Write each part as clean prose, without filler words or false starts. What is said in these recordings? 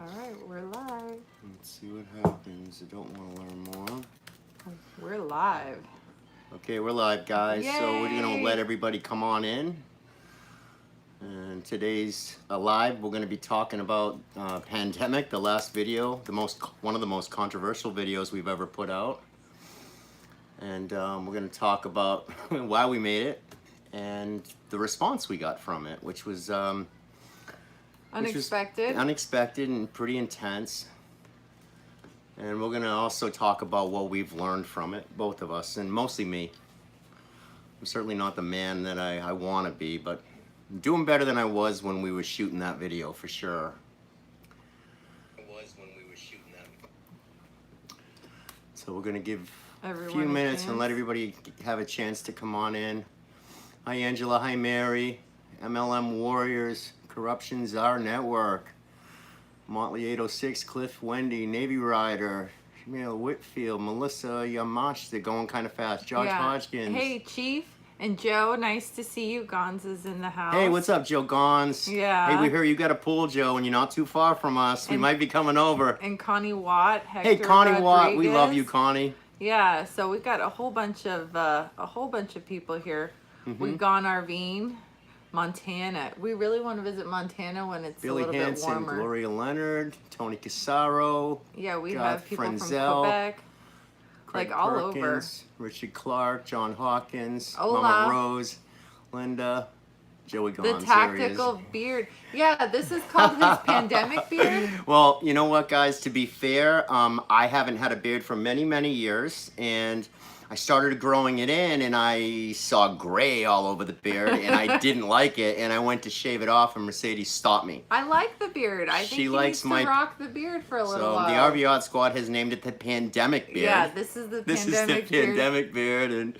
Alright, we're live. Let's see what happens. I don't want to learn more. We're live. Okay, we're live, guys. So we're going to Yay! let everybody come on in. And today's live, we're going to be talking about pandemic, the last video, one of the most controversial videos we've ever put out. And we're going to talk about why we made it and the response we got from it, which was unexpected and pretty intense. And we're going to also talk about what we've learned from it, both of us, and mostly me. I'm certainly not the man that I want to be, but I'm doing better than I was when we were shooting that video, for sure. So we're going to give a few minutes and let everybody have a chance to come on in. Hi, Angela. Hi, Mary. MLM Warriors. Corruption's Our Network. Motley 806, Cliff, Wendy, Navy Rider, Shamil Whitfield, Melissa Yamash. They're going kind of fast. Josh Hodgkins. Hey, Chief and Joe. Nice to see you. Gons is in the house. Hey, what's up, Joe Gons? Yeah. Hey, we hear you got a pool, Joe, and you're not too far from us. We might be coming over. And Connie Watt. Hector Hey, Connie Rodriguez. Watt. We love you, Connie. Yeah. So we've got a whole bunch of people here. We've gone RVing. Montana. We really want to visit Montana when it's Billy a little Hansen, bit warmer. Gloria Leonard, Tony Casaro. Yeah, we Garth have people Frenzel, from Quebec. Craig like all Perkins, over. Richard Clark, John Hawkins, Hola. Mama Rose, Linda, Joey Gons. The tactical beard. Yeah, this is called his pandemic beard. Well, you know what, guys? To be fair, I haven't had a beard for many, many years, and I started growing it in, and I saw gray all over the beard, and I didn't like it, and I went to shave it off, and Mercedes stopped me. I like the beard. I think She he likes needs to rock the beard for a little while. So the RV Odd Squad has named it the pandemic beard. Yeah, this is the pandemic beard. Pandemic beard, and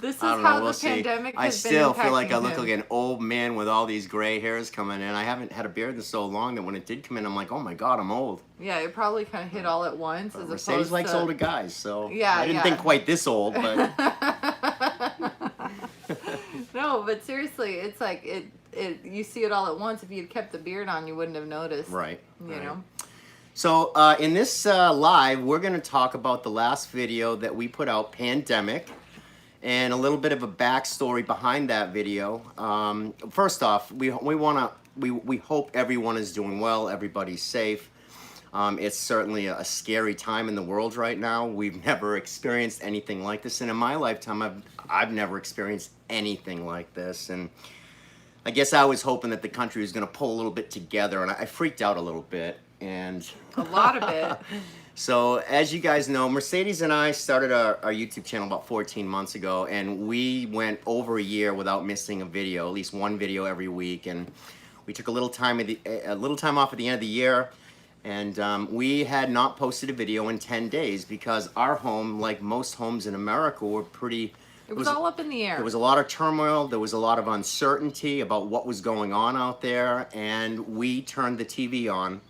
this is I don't how know, we'll the pandemic see. has been I still feel like I impacting look him. like an old man with all these gray hairs coming in. I haven't had a beard in so long that when it did come in, I'm like, oh my God, I'm old. Yeah, it probably kind of hit all at once. But as Mercedes opposed likes to... older guys, so Yeah, I didn't think quite this old, but No, but seriously, it's like you see it all at once. If you'd kept the beard on, you wouldn't have noticed. Right. You know. So in this live, we're going to talk about the last video that we put out, Pandemic, and a little bit of a backstory behind that video. First off, we hope everyone is doing well, everybody's safe. It's certainly a scary time in the world right now. We've never experienced anything like this, and in my lifetime, I've never experienced anything like this. And I guess I was hoping that the country was going to pull a little bit together, and I freaked out a little bit. And a lot of it. So as you guys know, Mercedes and I started our YouTube channel about 14 months ago, and we went over a year without missing a video, at least one video every week. And we took a little time off at the end of the year, and we had not posted a video in 10 days because our home, like most homes in America, were pretty... It was all up in the air. There was a lot of turmoil. There was a lot of uncertainty about what was going on out there, and we turned the TV on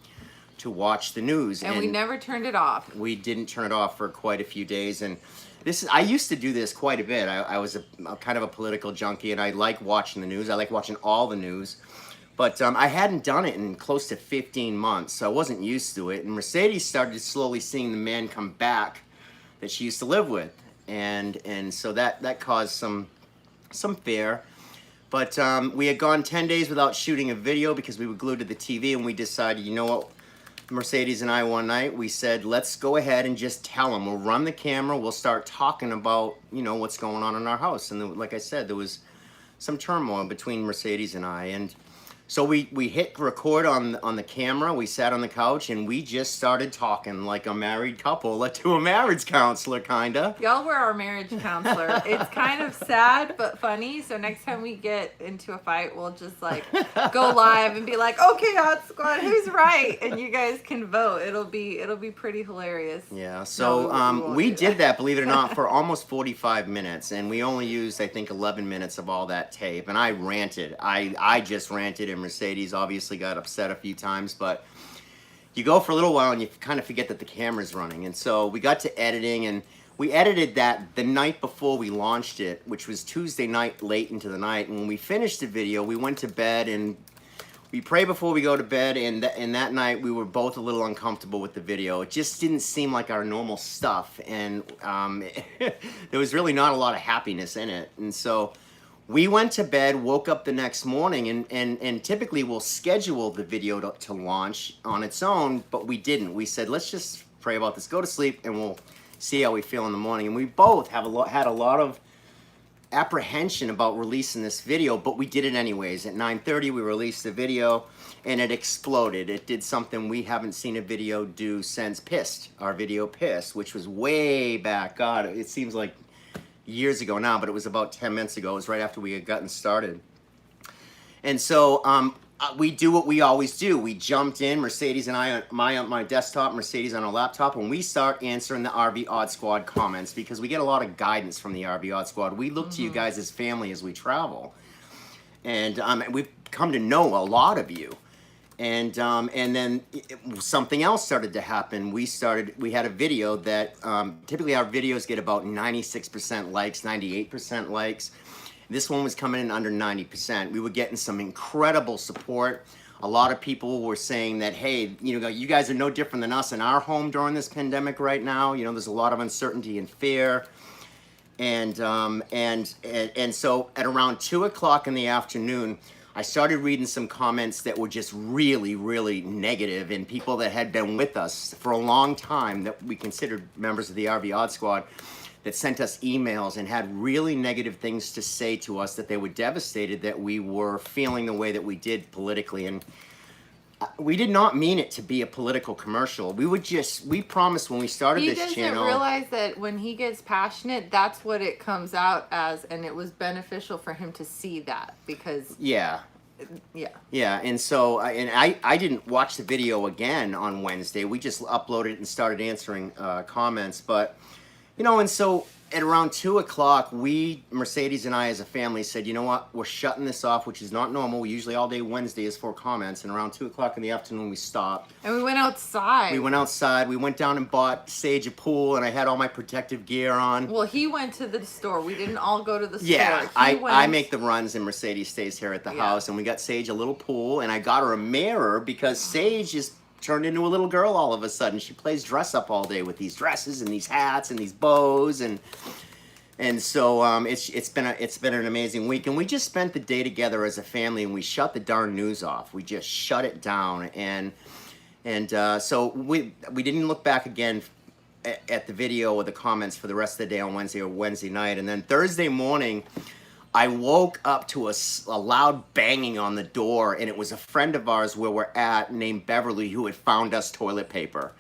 to watch the news. And we never turned it off. We didn't turn it off for quite a few days. And I used to do this quite a bit. I was a kind of a political junkie, and I like watching the news. I like watching all the news. But I hadn't done it in close to 15 months, so I wasn't used to it. And Mercedes started slowly seeing the man come back that she used to live with. And so that caused some fear. But we had gone 10 days without shooting a video because we were glued to the TV, and we decided, you know what, Mercedes and I, one night, we said, let's go ahead and just tell them. We'll run the camera. We'll start talking about, you know, what's going on in our house. And like I said, there was some turmoil between Mercedes and I. And so we hit record on the camera. We sat on the couch, and we just started talking like a married couple to a marriage counselor, kind of. Y'all were our marriage counselor. It's kind of sad but funny. So next time we get into a fight, we'll just like go live and be like, okay, Hot Squad, who's right? And you guys can vote. It'll be pretty hilarious. Yeah, so we did that, believe it or not, for almost 45 minutes, and we only used, I think, 11 minutes of all that tape, and I ranted. I just ranted, and Mercedes obviously got upset a few times, but you go for a little while and you kind of forget that the camera's running. And so we got to editing, and we edited that the night before we launched it, which was Tuesday night late into the night. And when we finished the video, we went to bed, and we pray before we go to bed, and that night we were both a little uncomfortable with the video. It just didn't seem like our normal stuff, and there was really not a lot of happiness in it. And so we went to bed, woke up the next morning, and typically we'll schedule the video to launch on its own, but we didn't. We said, let's just pray about this, go to sleep, and we'll see how we feel in the morning. And we both had a lot of apprehension about releasing this video, but we did it anyways. At 9:30 we released the video, and it exploded. It did something we haven't seen a video do since Pissed, our video Pissed, which was way back, God, it seems like years ago now, but it was about 10 minutes ago. It was right after we had gotten started. And so we do what we always do. We jumped in, Mercedes and I, on my desktop, Mercedes on her laptop, and we start answering the RV Odd Squad comments, because we get a lot of guidance from the RV Odd Squad. We look to you guys as family as we travel. And we've come to know a lot of you. And then something else started to happen. We had a video that, typically our videos get about 96% likes, 98% likes. This one was coming in under 90%. We were getting some incredible support. A lot of people were saying that, hey, you guys are no different than us in our home during this pandemic right now. There's a lot of uncertainty and fear. And so at around 2 o'clock in the afternoon, I started reading some comments that were just really, really negative, and people that had been with us for a long time that we considered members of the RV Odd Squad, that sent us emails and had really negative things to say to us, that they were devastated that we were feeling the way that we did politically. And we did not mean it to be a political commercial. We promised when we started this channel. He doesn't realize that when he gets passionate, that's what it comes out as, and it was beneficial for him to see that, because... Yeah. And so I didn't watch the video again on Wednesday. We just uploaded it and started answering comments, but... and so at around 2 o'clock, Mercedes and I as a family said, you know what, we're shutting this off, which is not normal. We usually all day Wednesday is for comments, and around 2 o'clock in the afternoon we stopped. And we went outside. We went down and bought Sage a pool, and I had all my protective gear on. Well, he went to the store. We didn't all go to the store. Yeah, I make the runs, and Mercedes stays here at the house, and we got Sage a little pool, and I got her a mirror, because Sage is turned into a little girl all of a sudden. She plays dress up all day with these dresses and these hats and these bows, and so it's been an amazing week, and we just spent the day together as a family, and we shut the darn news off. We just shut it down, and so we didn't look back again at the video or the comments for the rest of the day on Wednesday or Wednesday night. And then Thursday morning, I woke up to a loud banging on the door, and it was a friend of ours where we're at named Beverly, who had found us toilet paper.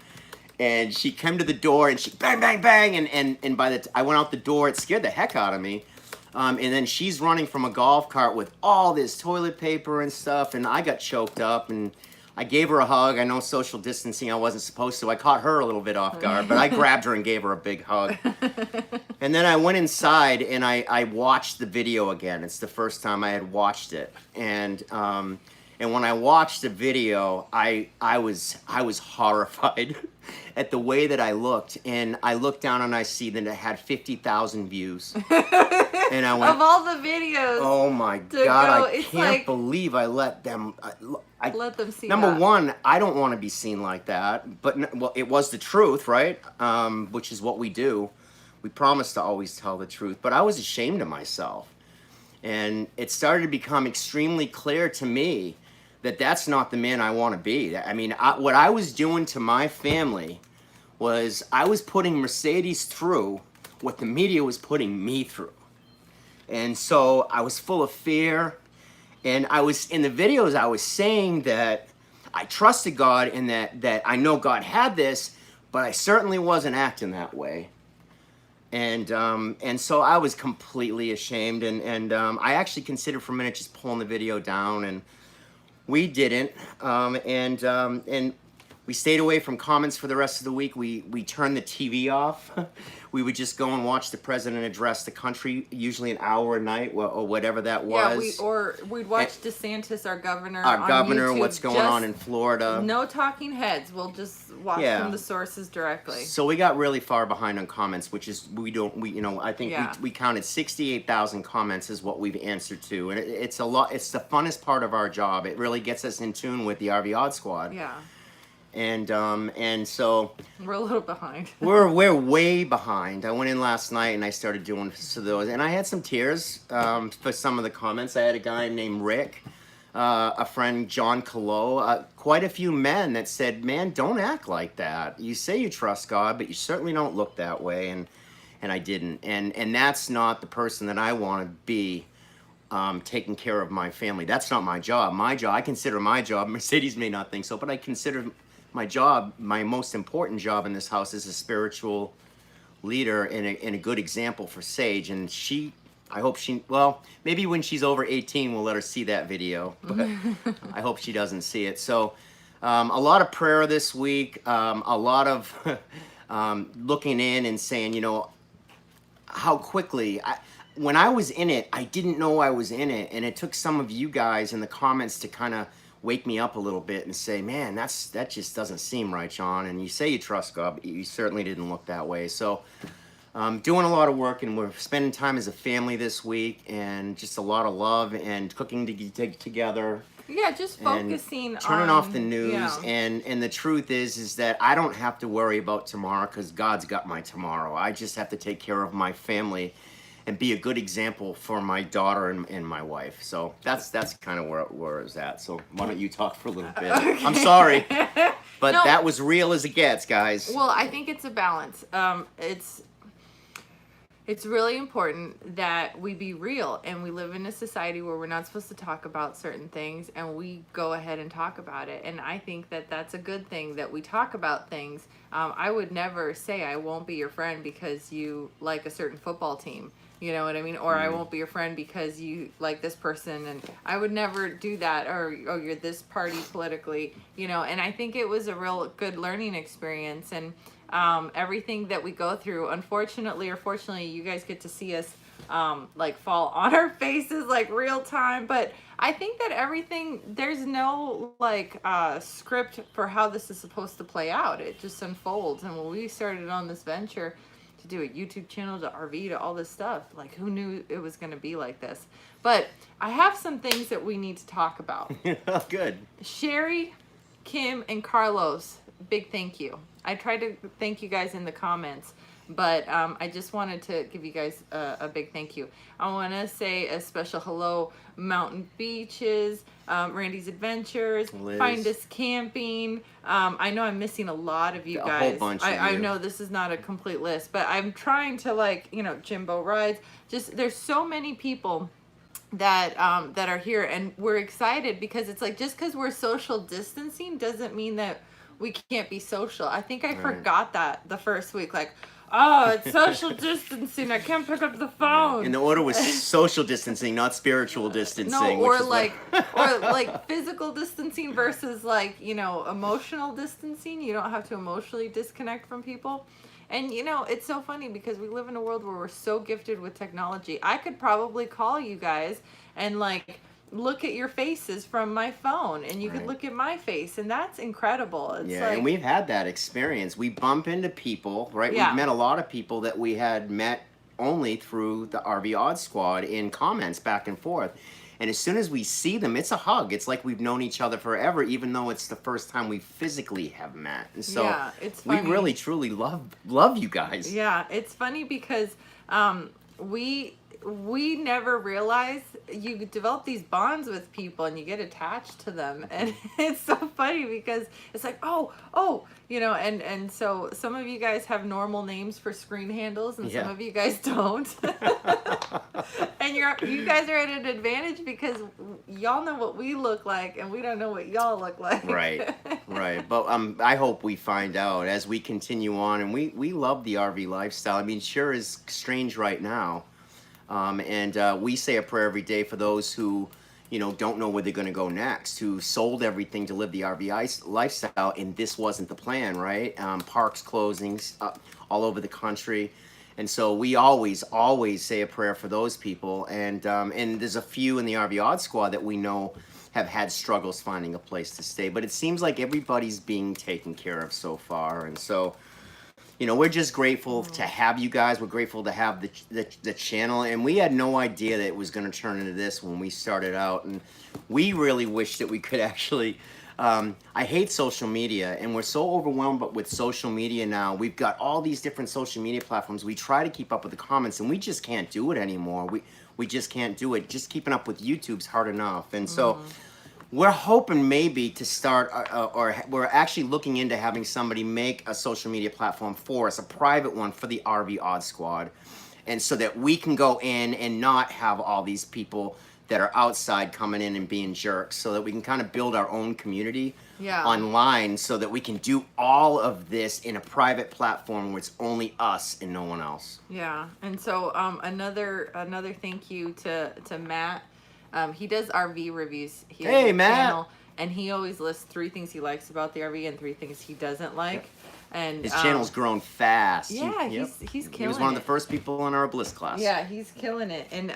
And she came to the door, and she bang, bang, bang, and by the I went out the door, it scared the heck out of me. And then she's running from a golf cart with all this toilet paper and stuff, and I got choked up, and I gave her a hug. I know social distancing, I wasn't supposed to. I caught her a little bit off guard, but I grabbed her and gave her a big hug. And then I went inside and I watched the video again. It's the first time I had watched it. And when I watched the video, I was horrified at the way that I looked. And I looked down and I see that it had 50,000 views. And I went, of all the videos. Oh my God, I can't believe I let them... I let them see Number that. one, I don't want to be seen like that. But, well, it was the truth, right? Which is what we do. We promise to always tell the truth. But I was ashamed of myself. And it started to become extremely clear to me that that's not the man I want to be. I mean, what I was doing to my family was I was putting Mercedes through what the media was putting me through. And so I was full of fear. And I was, in the videos, I was saying that I trusted God and that I know God had this, but I certainly wasn't acting that way. And so I was completely ashamed, and I actually considered for a minute just pulling the video down, and we didn't. And we stayed away from comments for the rest of the week. We turned the TV off. We would just go and watch the president address the country, usually an hour a night or whatever that was. Yeah, we'd watch DeSantis, our governor, Our on governor, YouTube, what's going on in Florida. No talking heads. We'll just watch from the sources directly. So we got really far behind on comments, which is I think we counted 68,000 comments is what we've answered to, and it's a lot. It's the funnest part of our job. It really gets us in tune with the RV Odd Squad. Yeah. And so we're a little behind. we're way behind. I went in last night and I started doing those, and I had some tears for some of the comments. I had a guy named Rick, a friend John Colo, quite a few men that said, "Man, don't act like that. You say you trust God, but you certainly don't look that way." And I didn't, and that's not the person that I want to be. Taking care of my family. That's not my job. I consider my job, Mercedes may not think so, but I consider my job, my most important job in this house, is a spiritual leader and a good example for Sage. And maybe when she's over 18, we'll let her see that video, but I hope she doesn't see it. So a lot of prayer this week, a lot of looking in and saying, how quickly, when I was in it, I didn't know I was in it, and it took some of you guys in the comments to kind of wake me up a little bit and say, "Man, that just doesn't seem right, John." And you say you trust God, but you certainly didn't look that way. So, doing a lot of work, and we're spending time as a family this week, and just a lot of love and cooking together. Yeah, just focusing on turning off the news, and the truth is that I don't have to worry about tomorrow because God's got my tomorrow. I just have to take care of my family and be a good example for my daughter and my wife. So that's kind of where it's at. So why don't you talk for a little bit? Okay. I'm sorry, but that was real as it gets, guys. Well, I think it's a balance. It's really important that we be real, and we live in a society where we're not supposed to talk about certain things, and we go ahead and talk about it. And I think that that's a good thing, that we talk about things. I would never say I won't be your friend because you like a certain football team. You know what I mean? Or I won't be your friend because you like this person, and I would never do that. Or you're this party politically, and I think it was a real good learning experience. And everything that we go through, unfortunately or fortunately, you guys get to see us fall on our faces like real time. But I think that there's no script for how this is supposed to play out. It just unfolds. And when we started on this venture to do a YouTube channel, to RV, to all this stuff, who knew it was going to be like this? But I have some things that we need to talk about. Good. Sherry, Kim, and Carlos, big thank you. I tried to thank you guys in the comments, but I just wanted to give you guys a big thank you. I want to say a special hello, Mountain Beaches, Randy's Adventures, Liz. Find Us Camping. I know I'm missing a lot of you guys. A whole bunch of I you. know this is not a complete list, but I'm trying to Jimbo Rides. Just there's so many people that are here, and we're excited because it's just because we're social distancing doesn't mean that we can't be social. I think I forgot that the first week. It's social distancing. I can't pick up the phone. And the order was social distancing, not spiritual distancing. No, or physical distancing versus emotional distancing. You don't have to emotionally disconnect from people. And it's so funny because we live in a world where we're so gifted with technology. I could probably call you guys and look at your faces from my phone, and you could look at my face, and that's incredible. It's and we've had that experience. We bump into people, right? We've met a lot of people that we had met only through the RV Odd Squad in comments back and forth. And as soon as we see them, it's a hug. It's like we've known each other forever, even though it's the first time we physically have met. And so it's funny. We really, truly love you guys. Yeah, it's funny because we never realize you develop these bonds with people and you get attached to them, and it's so funny because it's and so some of you guys have normal names for screen handles and some of you guys don't. And you guys are at an advantage because y'all know what we look like and we don't know what y'all look like. Right. But I hope we find out as we continue on, and we love the RV lifestyle. I mean, sure is strange right now. And we say a prayer every day for those who, don't know where they're going to go next, who sold everything to live the RV lifestyle, and this wasn't the plan, right? Parks closings all over the country. And so we always say a prayer for those people. And there's a few in the RV Odd Squad that we know have had struggles finding a place to stay. But it seems like everybody's being taken care of so far. And so, we're just grateful to have you guys. We're grateful to have the channel. And we had no idea that it was going to turn into this when we started out. And we really wish that we could actually... I hate social media, and we're so overwhelmed with social media now. We've got all these different social media platforms. We try to keep up with the comments, and we just can't do it anymore. We just can't do it. Just keeping up with YouTube's hard enough. And so we're hoping maybe to start, or we're actually looking into having somebody make a social media platform for us, a private one for the RV Odd Squad, and so that we can go in and not have all these people that are outside coming in and being jerks, so that we can kind of build our own community online, so that we can do all of this in a private platform where it's only us and no one else. Yeah, and so another thank you to Matt. He does RV reviews. He has a Matt! channel, and he always lists 3 things he likes about the RV and 3 things he doesn't like. And his channel's grown fast. Yeah, he's killing it. He was one of the first people in our Bliss class. Yeah, he's killing it. And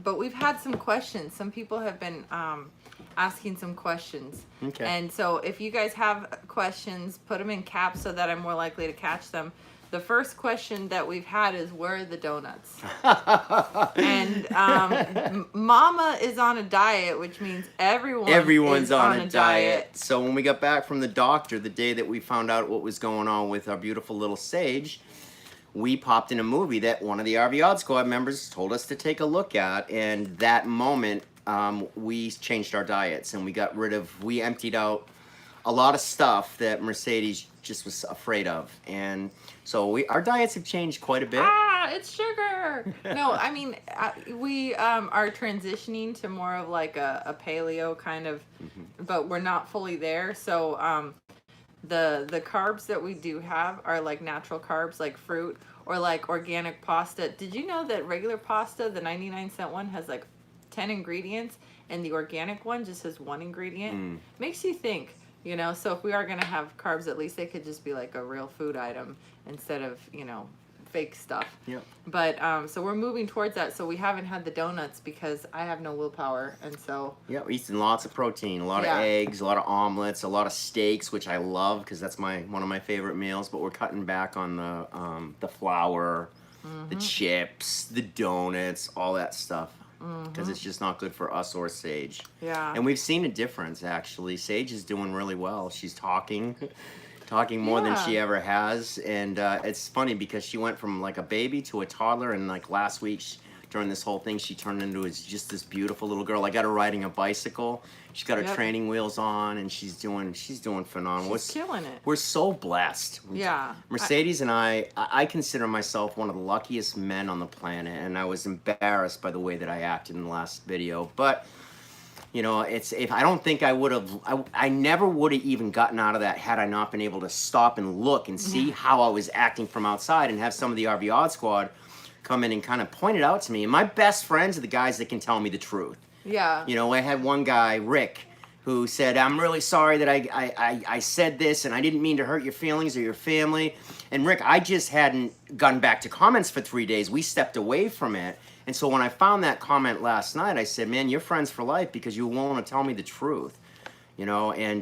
but we've had some questions. Some people have been asking some questions. Okay. And so if you guys have questions, put them in caps so that I'm more likely to catch them. The first question that we've had is, where are the donuts? And Mama is on a diet, which means everyone's on a diet. So when we got back from the doctor, the day that we found out what was going on with our beautiful little Sage, we popped in a movie that one of the RV Odd Squad members told us to take a look at. And that moment, we changed our diets, and we emptied out a lot of stuff that Mercedes just was afraid of. And so our diets have changed quite a bit. It's sugar. No, I mean, we are transitioning to more of like a paleo kind of, but we're not fully there. So the carbs that we do have are like natural carbs, like fruit or like organic pasta. Did you know that regular pasta, the 99-cent one, has like 10 ingredients, and the organic one just has 1 ingredient? Makes you think. So if we are going to have carbs, at least they could just be like a real food item instead of, fake stuff. Yeah. But, so we're moving towards that. So we haven't had the donuts because I have no willpower. And so. Yeah, we're eating lots of protein, a lot of eggs, a lot of omelets, a lot of steaks, which I love because that's one of my favorite meals. But we're cutting back on the flour, the chips, the donuts, all that stuff. Because it's just not good for us or Sage. Yeah. And we've seen a difference, actually. Sage is doing really well. She's talking more than she ever has. And it's funny because she went from like a baby to a toddler. And like last week, during this whole thing, she turned into just this beautiful little girl. I got her riding a bicycle. She's got her training wheels on, and she's doing phenomenal. She's killing it. We're so blessed. Yeah. Mercedes and I consider myself one of the luckiest men on the planet, and I was embarrassed by the way that I acted in the last video. But I don't think I never would have even gotten out of that had I not been able to stop and look and see how I was acting from outside, and have some of the RV Odd Squad come in and kind of point it out to me. And my best friends are the guys that can tell me the truth. Yeah. I had one guy, Rick, who said, I'm really sorry that I said this, and I didn't mean to hurt your feelings or your family. And Rick, I just hadn't gone back to comments for 3 days. We stepped away from it. And so when I found that comment last night, I said, man, you're friends for life because you won't tell me the truth. And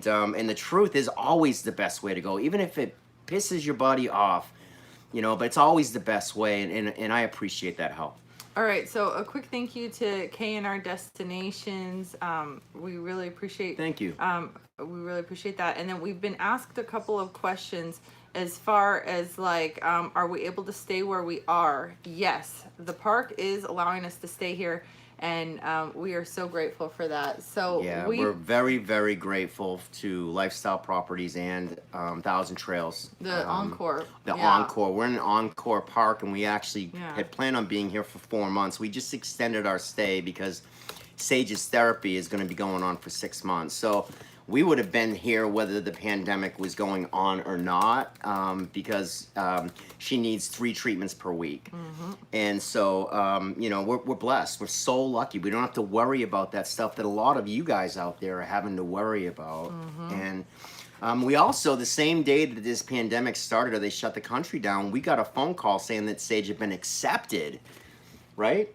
the truth is always the best way to go, even if it pisses your buddy off, but it's always the best way. And I appreciate that help. All right, so a quick thank you to K&R Destinations. We really appreciate. Thank you. We really appreciate that. And then we've been asked a couple of questions as far as like, are we able to stay where we are? Yes, the park is allowing us to stay here, and we are so grateful for that. So yeah, we're very, very grateful to Lifestyle Properties and Thousand Trails. The Encore. The Encore. We're in Encore Park, and we actually had planned on being here for 4 months. We just extended our stay because Sage's therapy is going to be going on for 6 months. So we would have been here whether the pandemic was going on or not, because she needs 3 treatments per week. And so, you know, we're blessed. We're so lucky. We don't have to worry about that stuff that a lot of you guys out there are having to worry about. And we also, the same day that this pandemic started or they shut the country down, we got a phone call saying that Sage had been accepted, right?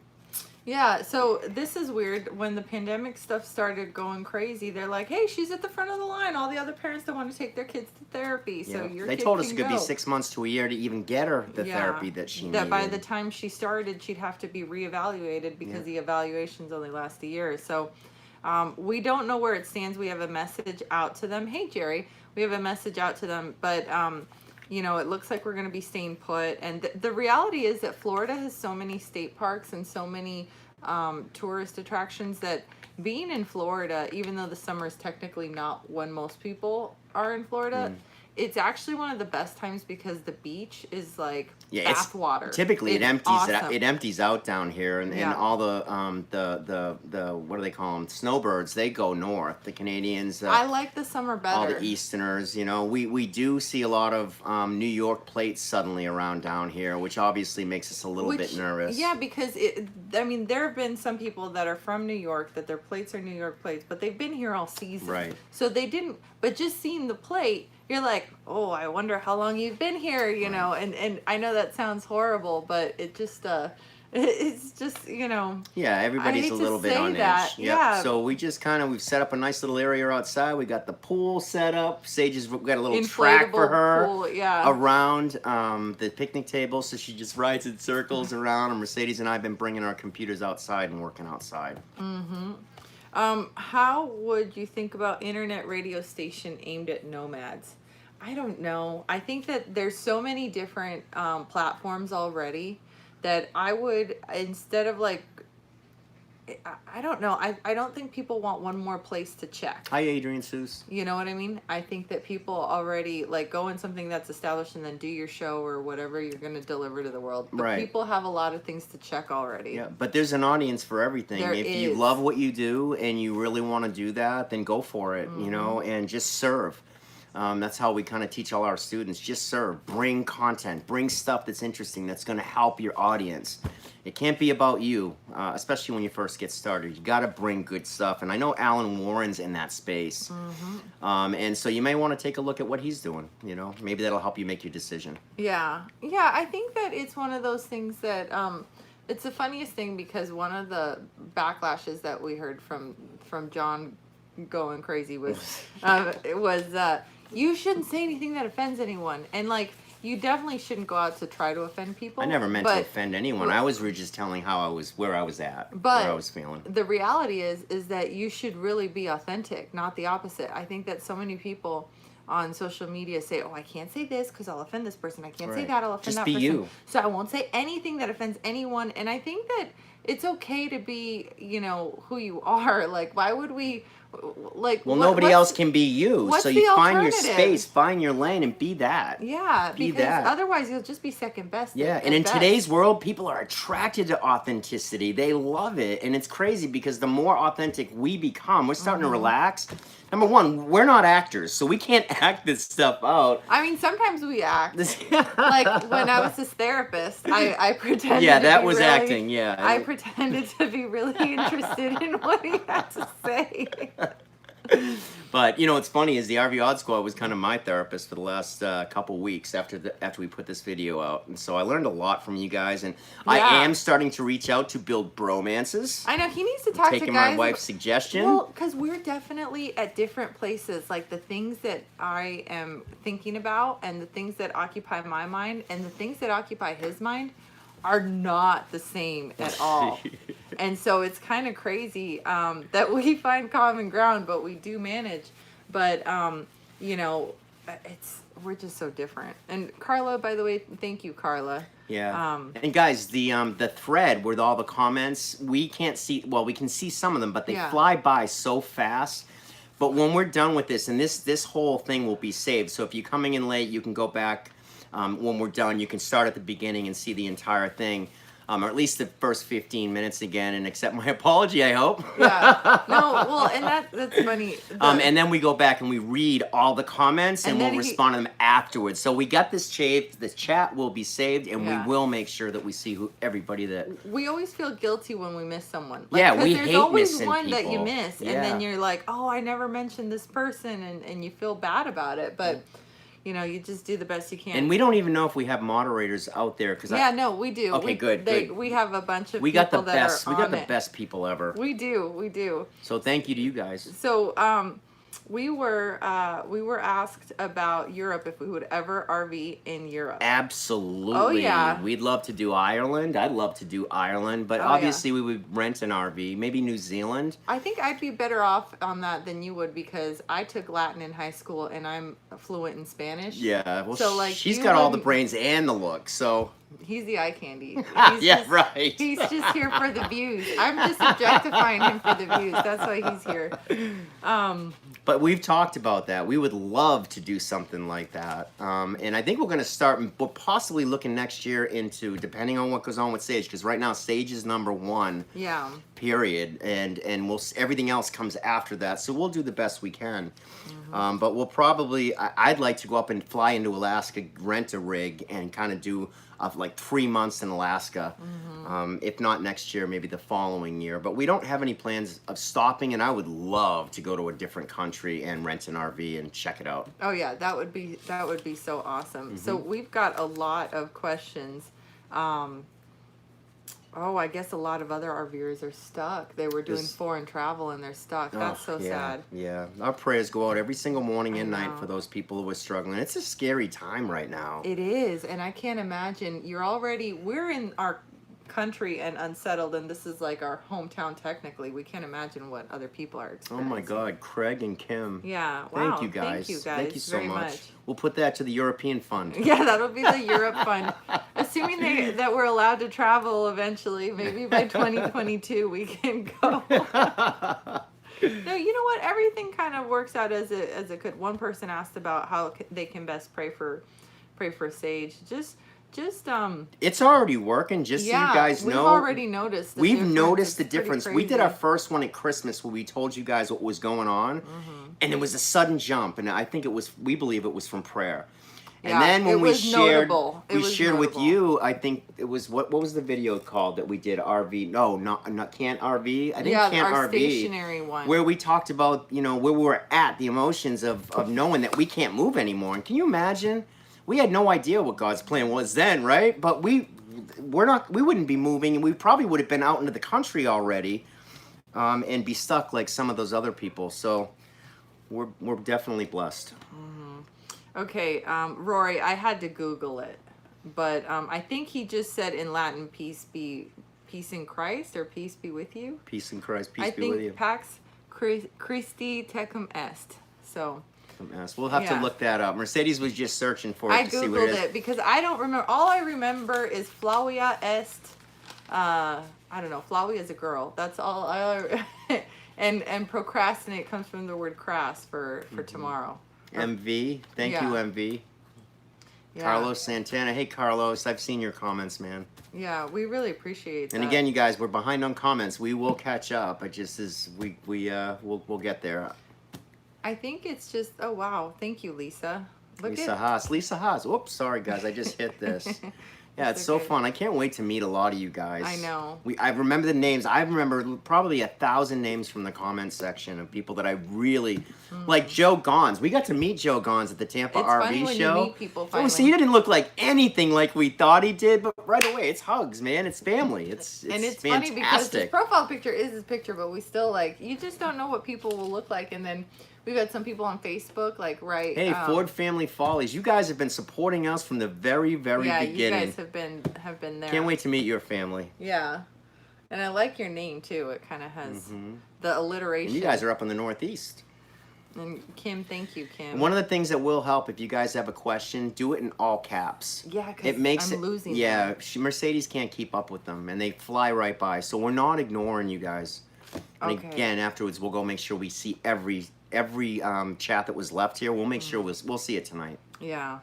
Yeah, so this is weird. When the pandemic stuff started going crazy, they're like, hey, she's at the front of the line. All the other parents don't want to take their kids to therapy, so your They kid told us can it could be go. 6 months to a year to even get her the therapy that she needed. That by the time she started, she'd have to be reevaluated because the evaluations only last a year. So we don't know where it stands. We have a message out to them. Hey, Jerry, we have a message out to them, but you know, it looks like we're going to be staying put. And the reality is that Florida has so many state parks and so many tourist attractions that being in Florida, even though the summer is technically not when most people are in Florida, it's actually one of the best times because the beach is like bath water. Typically, it's it empties awesome. it empties out down here, and all the what do they call them? Snowbirds. They go north. The Canadians. I like the summer better. All the Easterners. You know, we do see a lot of New York plates suddenly around down here, which obviously makes us a little bit nervous. Yeah, because I mean, there have been some people that are from New York that their plates are New York plates, but they've been here all season. Right. So they didn't. But just seeing the plate, you're like, oh, I wonder how long you've been here, you know. And I know that sounds horrible, but it just it's just, you know. Yeah, everybody's a little bit on edge. Yeah. So we've set up a nice little area outside. We got the pool set up. Sage's got a little track for her pool, around the picnic table, so she just rides in circles around. And Mercedes and I have been bringing our computers outside and working outside. How would you think about internet radio station aimed at nomads? I don't know. I think that there's so many different platforms already that I would, instead of like, I don't know. I don't think people want one more place to check. Hi, Adrian Seuss. You know what I mean? I think that people already like go in something that's established and then do your show or whatever you're going to deliver to the world. But people have a lot of things to check already. Yeah, but there's an audience for everything. If you love what you do and you really want to do that, then go for it, you know, and just serve. That's how we kind of teach all our students. Just serve. Bring content. Bring stuff that's interesting, that's going to help your audience. It can't be about you, especially when you first get started. You got to bring good stuff. And I know Alan Warren's in that space. And so you may want to take a look at what he's doing. You know, maybe that'll help you make your decision. Yeah. Yeah, I think that it's one of those things that it's the funniest thing because one of the backlashes that we heard from John going crazy was you shouldn't say anything that offends anyone. And like, you definitely shouldn't go out to try to offend people. I never meant to offend anyone. I was just telling where I was at, where I was feeling. The reality is that you should really be authentic, not the opposite. I think that so many people on social media say, oh, I can't say this because I'll offend this person. I can't say that, I'll offend that person. Just be you. So I won't say anything that offends anyone. And I think that it's okay to be, you know, who you are. Like, why would we... Like, well, nobody else can be you, so you find your space, find your lane, and be that. Yeah, because otherwise you'll just be second best. Yeah, and in today's world, people are attracted to authenticity. They love it, and it's crazy because the more authentic we become, we're starting to relax. Number one, we're not actors, so we can't act this stuff out. I mean, sometimes we act. Like when I was his therapist, I pretended. Yeah, that was really, acting. Yeah, I pretended to be really interested in what he had to say. But you know what's funny is the RV Odd Squad was kind of my therapist for the last couple weeks after we put this video out, and so I learned a lot from you guys, and I am starting to reach out to build bromances. I know he needs to talk to guys. Taking my wife's suggestion. Well, because we're definitely at different places. Like the things that I am thinking about, and the things that occupy my mind, and the things that occupy his mind, are not the same at all. And so it's kind of crazy that we find common ground, but we do manage. But, you know, we're just so different. And Carla, by the way, thank you, Carla. Yeah. And guys, the thread with all the comments, we can't see, well, we can see some of them, but they fly by so fast. But when we're done with this, and this whole thing will be saved. So if you're coming in late, you can go back. When we're done, you can start at the beginning and see the entire thing. or at least the first 15 minutes again, and accept my apology, I hope. Yeah. No, well, and that's funny. And then we go back and we read all the comments, and And we'll then respond to them afterwards. So we got this saved. The chat will be saved, and Yeah. we will make sure that we see everybody that. We always feel guilty when we miss someone. Yeah, 'cause we there's hate always missing one that you people. miss, and Yeah. then you're like, oh, I never mentioned this person, and you feel bad about it. But you know, you just do the best you can. And we don't even know if we have moderators out there because yeah, no, we do. Okay, good. We have a bunch of we people got the that best. are We got on the it. best people ever. We do. So thank you to you guys. So we were asked about Europe, if we would ever RV in Europe. Absolutely. Oh, yeah. We'd love to do Ireland. I'd love to do Ireland, but Oh, obviously we would rent an RV. Maybe New Zealand. I think I'd be better off on that than you would, because I took Latin in high school and I'm fluent in Spanish. Yeah. Well, So, like, she's you got all the wouldn't- brains and the look. So. He's the eye candy. Yeah, just, right. He's just here for the views. I'm just objectifying him for the views. That's why he's here. But we've talked about that. We would love to do something like that. And I think we're going to start, we're possibly looking next year into, depending on what goes on with Sage, because right now Sage is #1. Yeah. Period. And everything else comes after that. So we'll do the best we can. But we'll probably, I'd like to go up and fly into Alaska, rent a rig, and kind of do like 3 months in Alaska. If not next year, maybe the following year. But we don't have any plans of stopping, and I would love to go to a different country and rent an RV and check it out. Oh yeah, that would be so awesome. So we've got a lot of questions. I guess a lot of other RVers are stuck. They were doing foreign travel and they're stuck. That's so sad. Yeah. Our prayers go out every single morning and night know. for those people who are struggling. It's a scary time right now. It is, and I can't imagine. We're in our country and unsettled, and this is like our hometown technically. We can't imagine what other people are Oh experiencing. my God, Craig and Kim. Yeah, wow. Thank you guys. Thank you guys Thank you so very much. We'll put that to the European Fund. Yeah, that'll be the Europe fund. Assuming that we're allowed to travel eventually, maybe by 2022 we can go. No, you know what? Everything kind of works out as it could. One person asked about how they can best pray for Sage. Just It's already working, just so you guys know. we've already noticed. We've noticed It's the pretty difference. We crazy. did our first one at Christmas where we told you guys what was going on, and it was a sudden jump, and I think we believe it was from prayer. And Yeah, then when it we was shared, notable. It we was shared with notable. you, I think it was, what was the video called that we did, RV, no, not Can't RV, I think Yeah, Can't our RV. stationary one. Where we talked about, where we were at, the emotions of knowing that we can't move anymore. And can you imagine? We had no idea what God's plan was then, right? But we wouldn't be moving, and we probably would have been out into the country already, and be stuck like some of those other people. So we're definitely blessed. Okay, Rory, I had to Google it, but I think he just said in Latin, peace in Christ, or peace be with you. Peace in Christ, peace I be with you. think Pax Christi tecum est. So We'll have to Yeah. look that up. Mercedes was just searching for it I to see what Googled it is. it because I don't remember. All I remember is Flavia est. I don't know. Flavia is a girl. That's all. And procrastinate comes from the word crass for tomorrow. MV, thank you, Yeah. MV. Yeah. Carlos Santana. Hey, Carlos, I've seen your comments, man. Yeah, we really appreciate that. And again, you guys, we're behind on comments. We will catch up. It just is we'll get there. I think it's just. Oh wow! Thank you, Lisa. Look Lisa Haas. Oops, sorry guys, I just hit this. Yeah, it's so okay. fun. I can't wait to meet a lot of you guys. I know. I remember the names. I remember probably 1,000 names from the comments section of people that I really like. Joe Gons. We got to meet Joe Gons at the Tampa It's RV funny when show. you meet people Oh, finally. see, he didn't look like anything like we thought he did, but right away, it's hugs, man. It's family. It's and it's fantastic. funny because his profile picture is his picture, but we still you just don't know what people will look like. And then we've got some people on Facebook, Hey, Ford Family Follies, you guys have been supporting us from the very, very yeah, beginning. you guys have been there. Can't wait to meet your family. Yeah, and I like your name too. It kind of has the alliteration. And you guys are up in the Northeast. And Kim, thank you, Kim. And one of the things that will help if you guys have a question, do it in all caps. Yeah, because It makes I'm losing Yeah, them. Mercedes can't keep up with them, and they fly right by. So we're not ignoring you guys. And Okay. again, afterwards, we'll go make sure we see every chat that was left here. We'll make sure we'll see it tonight. Yeah.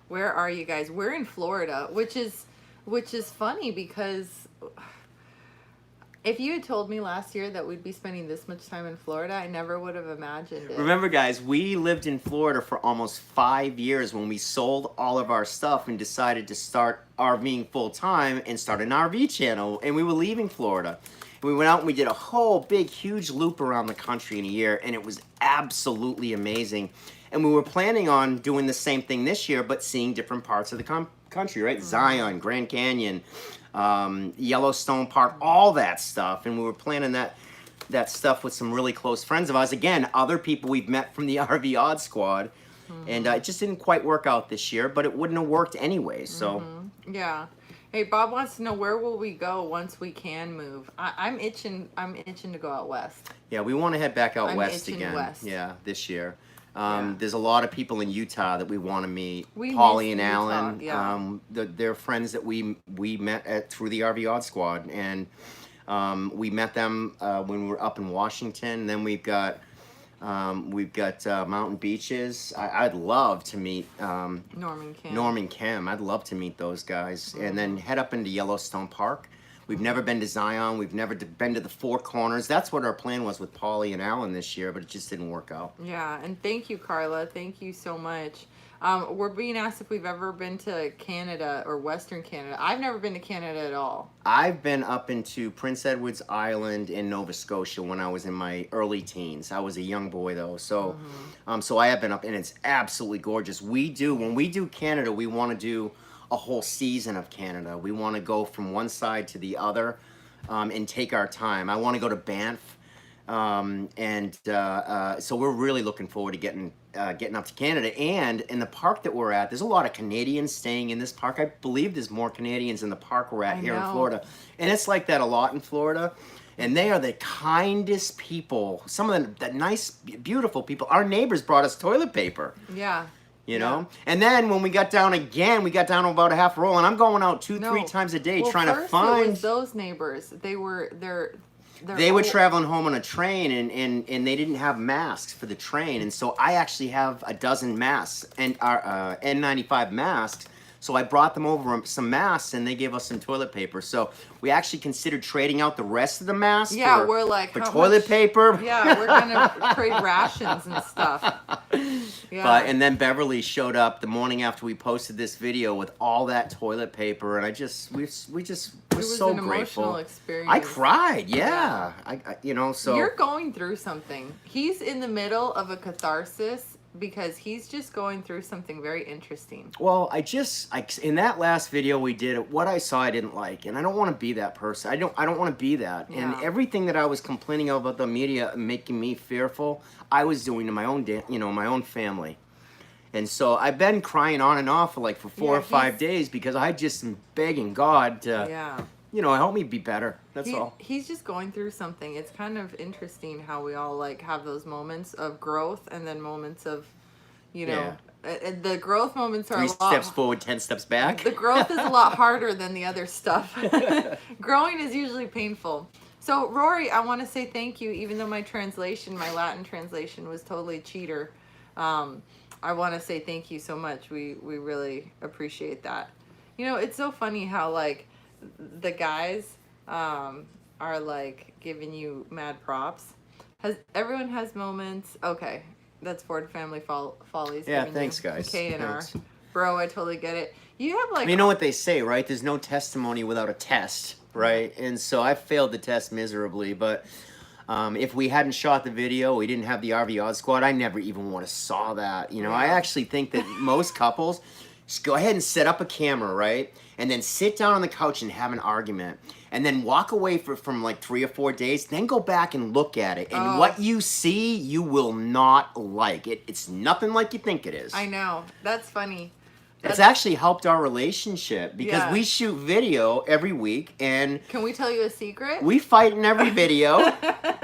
Where are you guys? We're in Florida, which is funny because if you had told me last year that we'd be spending this much time in Florida, I never would have imagined it. Remember, guys, we lived in Florida for almost 5 years when we sold all of our stuff and decided to start RVing full time and start an RV channel. And we were leaving Florida. We went out and we did a whole big, huge loop around the country in a year, and it was absolutely amazing. And we were planning on doing the same thing this year, but seeing different parts of the country, right? Zion, Grand Canyon, Yellowstone Park, all that stuff. And we were planning that stuff with some really close friends of ours. Again, other people we've met from the RV Odd Squad. And it just didn't quite work out this year, but it wouldn't have worked anyway. So Yeah. Hey, Bob wants to know, where will we go once we can move? I'm itching to go out west. yeah, we want to head back out I'm west itching again. west. Yeah, this year. Yeah. There's a lot of people in Utah that we want to meet. We Polly miss and Utah, Alan. yeah. They're friends that we met through the RV Odd Squad, and we met them when we were up in Washington. And then we've got Mountain Beaches. I'd love to meet Norman Kim. I'd love to meet those guys, and then head up into Yellowstone Park. We've never been to Zion. We've never been to the Four Corners. That's what our plan was with Polly and Alan this year, but it just didn't work out. Yeah, and thank you, Carla. Thank you so much. We're being asked if we've ever been to Canada or Western Canada. I've never been to Canada at all. I've been up into Prince Edward's Island in Nova Scotia when I was in my early teens. I was a young boy though, so so I have been up, and it's absolutely gorgeous. When we do Canada, we want to do a whole season of Canada. We want to go from one side to the other and take our time. I want to go to Banff, so we're really looking forward to getting up to Canada. And in the park that we're at, there's a lot of Canadians staying in this park. I believe there's more Canadians in the park we're at here in Florida, and it's like that a lot in Florida. And they are the kindest people. Some of the nice, beautiful people. Our neighbors brought us toilet paper. Yeah. You know, and then when we got down again, we got down to about a half roll, and I'm going out 2-3 times a day trying to find. It was those neighbors. They were traveling home on a train, and they didn't have masks for the train, and so I actually have a dozen masks and our N95 masks. So I brought them over some masks, and they gave us some toilet paper. So we actually considered trading out the rest of the masks for toilet paper. Yeah, we're gonna trade rations and stuff. Yeah. And then Beverly showed up the morning after we posted this video with all that toilet paper, and we so it was an grateful. Emotional experience. I cried, yeah. So you're going through something. He's in the middle of a catharsis because he's just going through something very interesting. Well, in that last video we did, what I saw I didn't like, and I don't want to be that person. I don't want to be that. Yeah. And everything that I was complaining about the media making me fearful, I was doing to my own my own family. And so I've been crying on and off for 4 or 5 days because I just am begging God to help me be better. That's all. He's just going through something. It's kind of interesting how we all have those moments of growth and then moments of, the growth moments are 3 steps forward, 10 steps back. The growth is a lot harder than the other stuff. Growing is usually painful. So Rory, I want to say thank you, even though my Latin translation was totally cheater. I want to say thank you so much. We really appreciate that. It's so funny how the guys are giving you mad props. Everyone has moments. Okay, that's Ford Family Follies. Yeah, thanks guys. K&R. Bro, I totally get it. You have you know what they say, right? There's no testimony without a test, right? And so I failed the test miserably, but if we hadn't shot the video, we didn't have the RV Odd Squad, I never even would have saw that. I actually think that most couples just go ahead and set up a camera, right? And then sit down on the couch and have an argument. And then walk away from 3 or 4 days. Then go back and look at it. And what you see, you will not like. It's nothing like you think it is. I know. That's funny. It's actually helped our relationship because we shoot video every week, and can we tell you a secret? We fight in every video.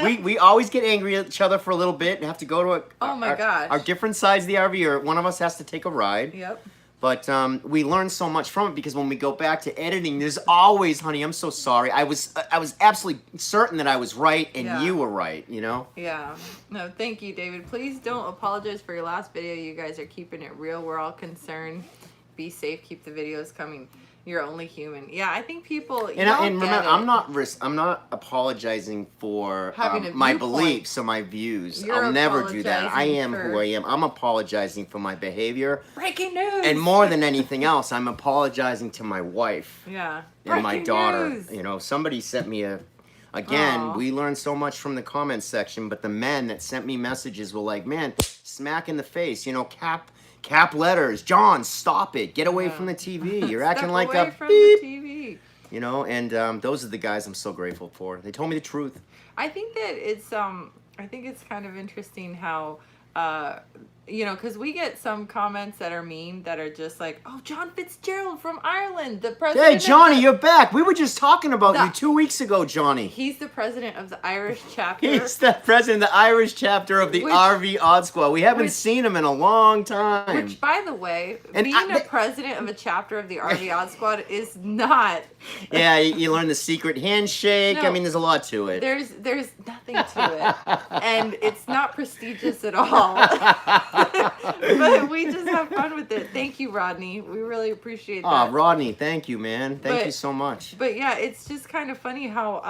we always get angry at each other for a little bit and have to go to our different sides of the RV, or one of us has to take a ride. Yep. But we learn so much from it because when we go back to editing, there's always, honey, I'm so sorry. I was absolutely certain that I was right and you were right, Yeah. No, thank you, David. Please don't apologize for your last video. You guys are keeping it real. We're all concerned. Be safe. Keep the videos coming. You're only human. Yeah, I think people. And remember, I'm not apologizing for Having a my viewpoint. beliefs or my views. You're I'll never do that. I apologizing am who I am. I'm apologizing for my behavior. Breaking news. And more than anything else, I'm apologizing to my wife. Yeah. And my daughter. News. You know, somebody sent me Again, Aw. we learned so much from the comments section, but the men that sent me messages were like, man, smack in the face, you know, cap letters. John, stop it. Get away from the TV. You're acting like a from beep. the TV. You know, and those are the guys I'm so grateful for. They told me the truth. I think that it's kind of interesting how you know, because we get some comments that are mean that are just like, oh, John Fitzgerald from Ireland, the president. Hey, Johnny, you're back. We were just talking about you 2 weeks ago, Johnny. He's the president of the Irish chapter. He's the president of the Irish chapter of the RV Odd Squad. We haven't seen him in a long time. Which, by the way, And being a president of a chapter of the RV Odd Squad is not. Yeah, you learn the secret handshake. No. I mean, there's a lot to it. There's nothing to it, and it's not prestigious at all. But we just have fun with it. Thank you, Rodney. We really appreciate that. Oh, Rodney, thank you, man. Thank you so much. But yeah, it's just kind of funny how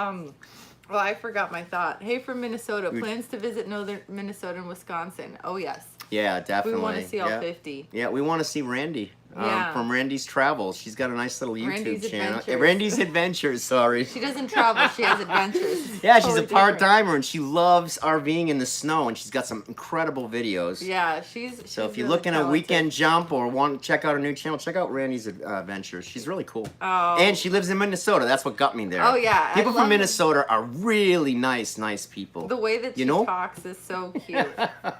well, I forgot my thought. Hey, from Minnesota, plans to visit northern Minnesota and Wisconsin. Oh yes. Yeah, definitely. We want to see all 50. Yeah, we want to see Randy. From Randy's Travels. She's got a nice little YouTube Randy's channel. Adventures. Randy's Adventures, sorry. She doesn't travel, she has adventures. Yeah, she's Totally a part-timer and she loves RVing in the snow and she's got some incredible videos. Yeah, she's So if you're really looking at talented. Weekend Jump or want to check out her new channel, check out Randy's Adventures. She's really cool. Oh. And she lives in Minnesota. That's what got me there. Oh, yeah. People I from love Minnesota are really nice people. The way that she You know? talks is so cute.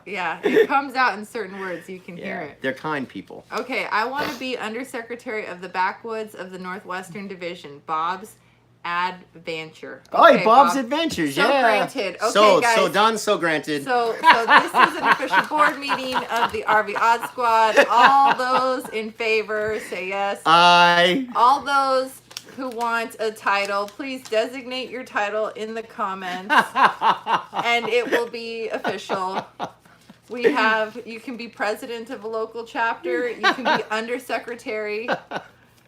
Yeah, it comes out in certain words. You can hear it. They're kind people. Okay, I want to be Undersecretary of the Backwoods of the Northwestern Division, Bob's Adventure. Oh, Okay, Bob's Bob. Adventures, So yeah. granted. Okay, so guys. done, so granted. So this is an official board meeting of the RV Odd Squad. All those in favor, say yes. All those who want a title, please designate your title in the comments, and it will be official. You can be president of a local chapter, you can be undersecretary,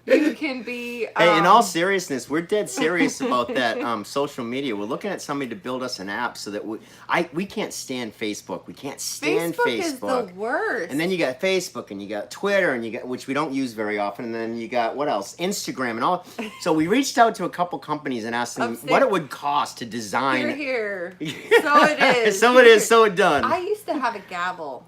you can be... Hey, in all seriousness, we're dead serious about that social media. We're looking at somebody to build us an app so that we can't stand Facebook. We can't stand Facebook. Facebook is the worst. And then you got Facebook and you got Twitter and you got, which we don't use very often, and then you got what else? Instagram and all. So we reached out to a couple companies and asked them what it would cost to design. Here. So it is. So it is, so it done. I used to have a gavel,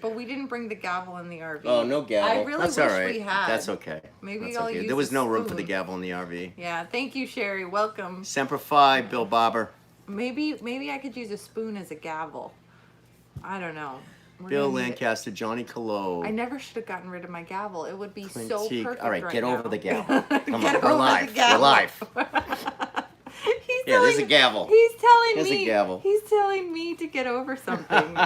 but we didn't bring the gavel in the RV. Oh, no gavel. I really That's wish all right. we had. That's okay. Maybe That's I'll okay. use There was a no room for the spoon. gavel in the RV. Yeah, thank you, Sherry. Welcome. Semper Fi, Bill Bobber. Maybe I could use a spoon as a gavel. I don't know. We're Bill gonna need it. Lancaster, Johnny Colo. I never should have gotten rid of my gavel. It would be Clint so Teague. perfect All right, get over now. the gavel. Come Get on, we're over live. the gavel. We're live. Yeah, there's a gavel. He's telling There's me. a gavel. He's telling me to get over something.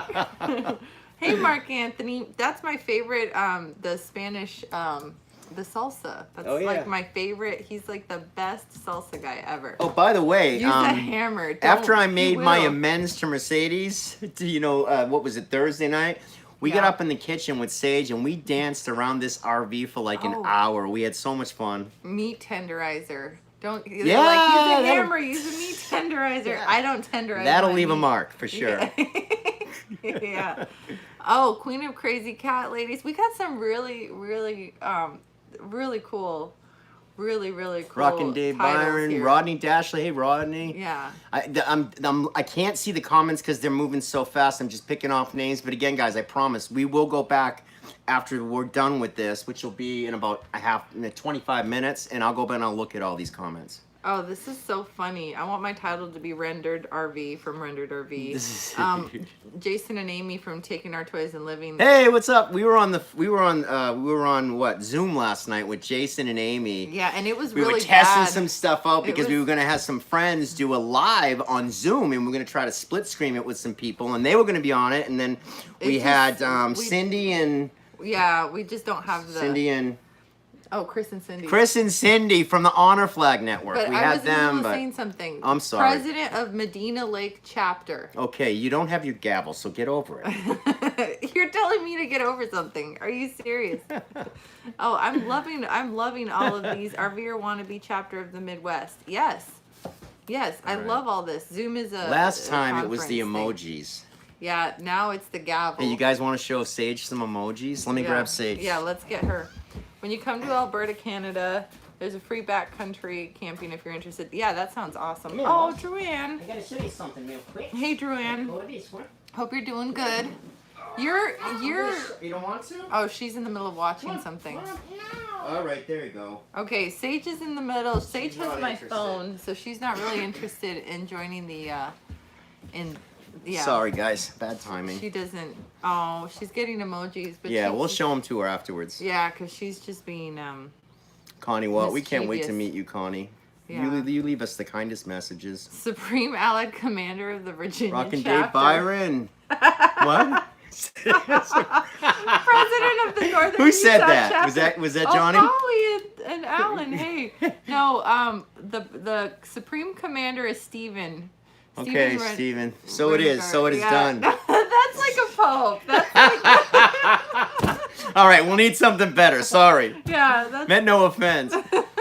Hey, Mark Anthony, that's my favorite. The Spanish, the salsa. That's Oh, yeah. like my favorite. He's like the best salsa guy ever. Oh, by the way, Use a hammer. after I Don't- made he my will. amends to Mercedes, what was it, Thursday night? We got Yeah. up in the kitchen with Sage and we danced around this RV for like an Oh. hour. We had so much fun. Meat tenderizer. Don't like use Yeah, a that'll- hammer. Use a meat tenderizer. Yeah. I don't tenderize. That'll my leave a meat. mark for sure. Yeah. Oh, Queen of Crazy Cat ladies. We got some really, really, really cool, really cool. Rockin' Dave titles Byron, here. Rodney Dashley. Hey, Rodney. Yeah. I can't see the comments because they're moving so fast. I'm just picking off names. But again, guys, I promise we will go back after we're done with this, which will be in about 25 minutes, and I'll go back and I'll look at all these comments. Oh, this is so funny. I want my title to be Rendered RV from Rendered RV. This is Jason and Amy from Taking Our Toys and Living. Hey, what's up? We were on what, Zoom last night with Jason and Amy. Yeah, and it was We really were testing bad. some stuff out because we was- were going to have some friends do a live on Zoom, and we're going to try to split screen it with some people, and they were going to be on it, and then we It had just- we- Cindy and Yeah, we just don't have the. Cindy and Oh, Chris and Cindy. Chris and Cindy from the Honor Flag Network. But We I had was in the middle them, of but saying something. I'm sorry. President of Medina Lake chapter. Okay, you don't have your gavel, so get over it. You're telling me to get over something. Are you serious? Oh, I'm loving all of these. RVer wannabe chapter of the Midwest. Yes. Yes, I love all this. Zoom is a Last a time it was the conference thing. emojis. Yeah, now it's the gavel. Hey, you guys want to show Sage some emojis? Let me grab Sage. Yeah, let's get her. When you come to Alberta, Canada, there's a free backcountry camping if you're interested. Yeah, that sounds awesome. Yeah. Oh, Druanne. I gotta show you something real quick. Hey, Druanne. Go to this one. Hope you're doing good. You're. You don't want to? Oh, she's in the middle of watching something. All right, there you go. Okay, Sage is in the middle. Sage She's has not my interested. phone, so she's not really interested in joining the. Yeah. Sorry, guys. Bad timing. She doesn't. Oh, she's getting emojis, but Yeah, she's we'll just- show them to her afterwards. Yeah, because she's just being Connie, well, we can't wait to Mischievous. meet you, Connie. Yeah. You leave us the kindest messages. Supreme Allied Commander of the Virginia Rockin' chapter. Dave Byron. What? President of the Northern Who said Utah that? chapter. Was that Johnny? Oh, Holly and Alan. Hey, no. The Supreme Commander is Stephen. Okay, Ren- Steven. So it is. So it is Yeah. done. That's like a pope. That's like, All right, we'll need something better. Sorry. yeah. That's Meant no offense.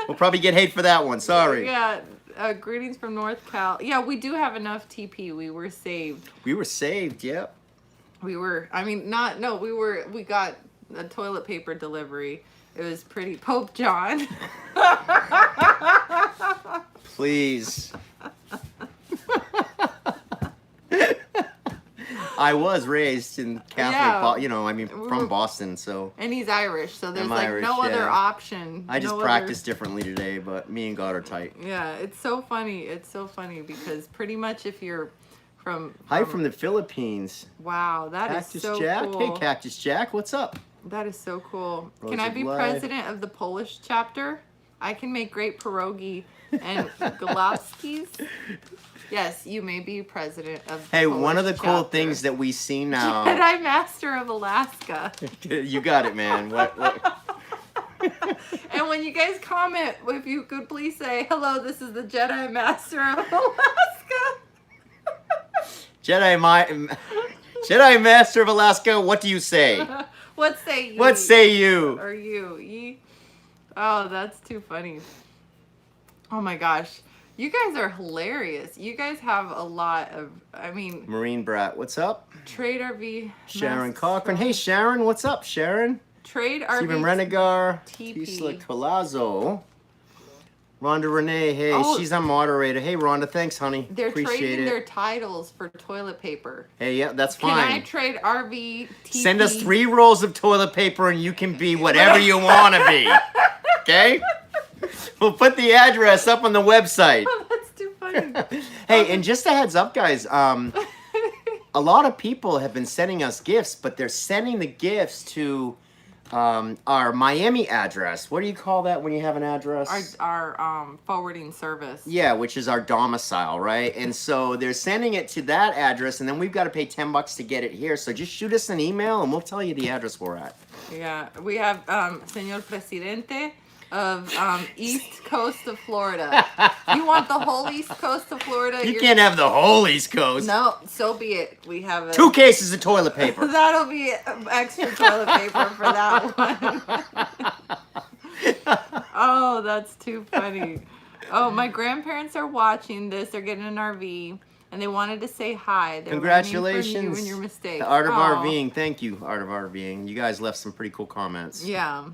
We'll probably get hate for that one. Sorry. yeah. Greetings from North Cal. Yeah, we do have enough TP. We were saved. We were saved. Yep. We were. I mean, not. No, we were. We got a toilet paper delivery. It was pretty. Pope John. Please. I was raised in Catholic, Yeah. from Boston, so And he's Irish, so there's I'm like Irish, no other yeah. option. I just no practiced differently today, but me and God are tight. Yeah, it's so funny. It's so funny because pretty much if you're from Hi from the Philippines. wow, that is Cactus so Jack. cool. Hey, Cactus Jack, what's up? That is so cool. Rose Can I of be Life. president of the Polish chapter? I can make great pierogi and Golowskis. Yes, you may be president of the Hey, Polish one of the cool chapter. things that we see now. Jedi Master of Alaska. You got it, man. What? And when you guys comment, if you could please say, hello, this is the Jedi Master of Alaska. Jedi Master of Alaska, what do you say? What say you? What say you? Or you? Ye? Oh, that's too funny. Oh my gosh. You guys are hilarious. You guys have a lot of, Marine Brat, what's up? Trade RV. Sharon Master- Cochran. Hey, Sharon, what's up, Sharon? Trade RV. Stephen Renegar. TP. Tisla Colazo. Rhonda Renee, hey, Oh. she's our moderator. Hey, Rhonda, thanks, honey. They're Appreciate trading it. their titles for toilet paper. Hey, yeah, that's Can I fine. trade RV TP? Send us 3 rolls of toilet paper and you can be whatever you want to be. Okay? We'll put the address up on the website. That's too funny. Hey, and just a heads up, guys. A lot of people have been sending us gifts, but they're sending the gifts to our Miami address. What do you call that when you have an address? Our forwarding service. Yeah, which is our domicile, right? And so they're sending it to that address, and then we've got to pay $10 to get it here. So just shoot us an email, and we'll tell you the address we're at. Yeah, we have Señor Presidente of East Coast of Florida. You want the whole East Coast of Florida? You can't have the whole East Coast. No, so be it. We have a 2 cases of toilet paper. That'll be extra toilet paper for that one. Oh, that's too funny. Oh, my grandparents are watching this. They're getting an RV, and they wanted to say hi. They're learning from Congratulations. you and your mistakes. The Art of Oh. RVing. Thank you, Art of RVing. You guys left some pretty cool comments. Yeah.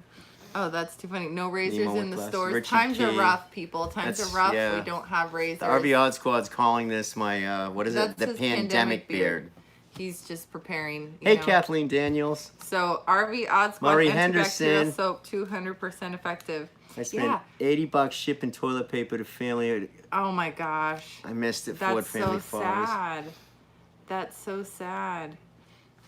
Oh, that's too funny. No razors Nemo in the with stores. Richie Times are K. rough, people. Times That's- are rough. yeah. We don't have razors. The RV Odd Squad's calling this my, what is it? That's The his pandemic beard. He's just preparing. You Hey, know. Kathleen Daniels. So RV Odd Squad Murray antibacterial Henderson. soap, 200% effective. I spent Yeah. $80 shipping toilet paper to family. Oh my gosh. I missed it. Ford That's Family so Farms. sad. That's so sad.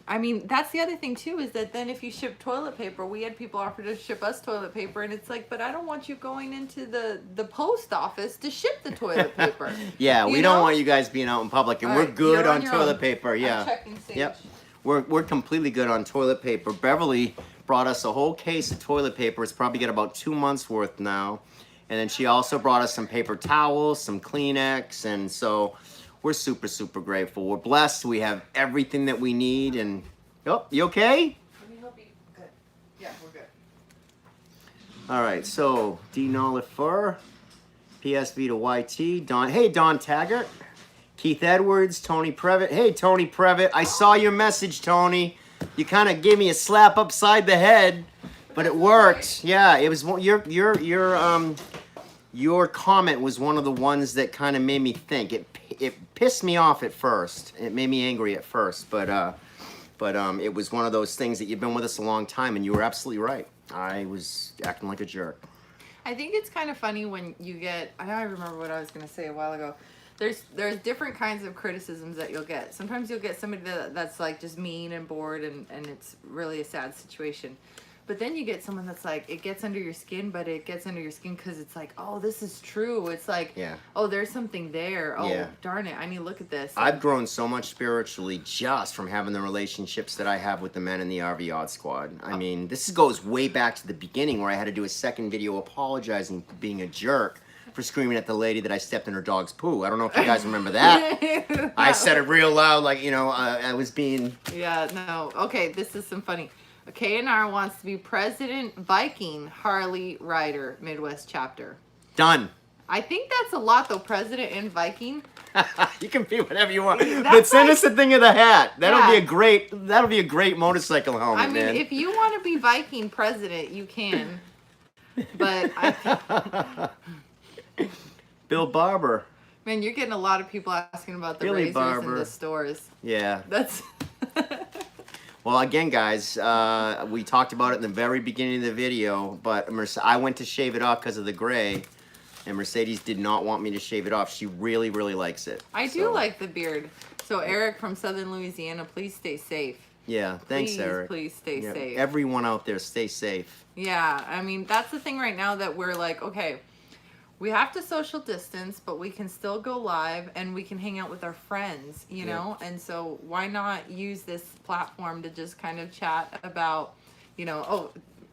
I mean, that's the other thing too, is that then if you ship toilet paper, we had people offer to ship us toilet paper, and it's like, but I don't want you going into the post office to ship the toilet paper. Yeah, You we don't know? want you guys being out in public, and All we're right, good you're on on your toilet own. paper. Yeah. I'm checking Sage. Yep. We're completely good on toilet paper. Beverly brought us a whole case of toilet paper. It's probably got about 2 months worth now. And then she also brought us some paper towels, some Kleenex, and so we're super, super grateful. We're blessed. We have everything that we need. And oh, you okay? Let me help you. Good. Yeah, we're good. All right. So D Nollifer, PSV to YT, Don. Hey, Don Taggart, Keith Edwards, Tony Previtt. Hey, Tony Previtt. I saw your message, Tony. You kind of gave me a slap upside the head, but it worked. Yeah, it was your comment was one of the ones that kind of made me think. It pissed me off at first. It made me angry at first, but it was one of those things that you've been with us a long time, and you were absolutely right. I was acting like a jerk. I think it's kind of funny when you get, I remember what I was going to say a while ago. There's different kinds of criticisms that you'll get. Sometimes you'll get somebody that's like just mean and bored and it's really a sad situation. But then you get someone that's like, it gets under your skin, but it gets under your skin because it's like, oh, this is true. It's like, yeah. Oh, there's something there. Oh, yeah. Darn it. I need to look at this. I've grown so much spiritually just from having the relationships that I have with the men in the RV Odd Squad. I mean, this goes way back to the beginning where I had to do a second video apologizing for being a jerk for screaming at the lady that I stepped in her dog's poo. I don't know if you guys remember that. I said it real loud, like, you know, I was being... Yeah, no. Okay, this is some funny. KNR wants to be President Viking Harley Rider Midwest chapter. Done. I think that's a lot though, President and Viking. You can be whatever you want. But send us a thing of the hat. That'll be a great motorcycle helmet, I mean, man. if you want to be Viking president, you can. But Bill Barber. Man, you're getting a lot of people asking about the Billy razors Barber. in the stores. Yeah. That's Well, again, guys, we talked about it in the very beginning of the video, but I went to shave it off because of the gray, and Mercedes did not want me to shave it off. She really, really likes it. I do like the beard. So Eric from Southern Louisiana, please stay safe. Yeah, thanks, Eric. Please stay safe. Everyone out there, stay safe. Yeah, I mean, that's the thing right now that we're like, okay, we have to social distance, but we can still go live and we can hang out with our friends, you know? And so why not use this platform to just kind of chat about, you know, oh,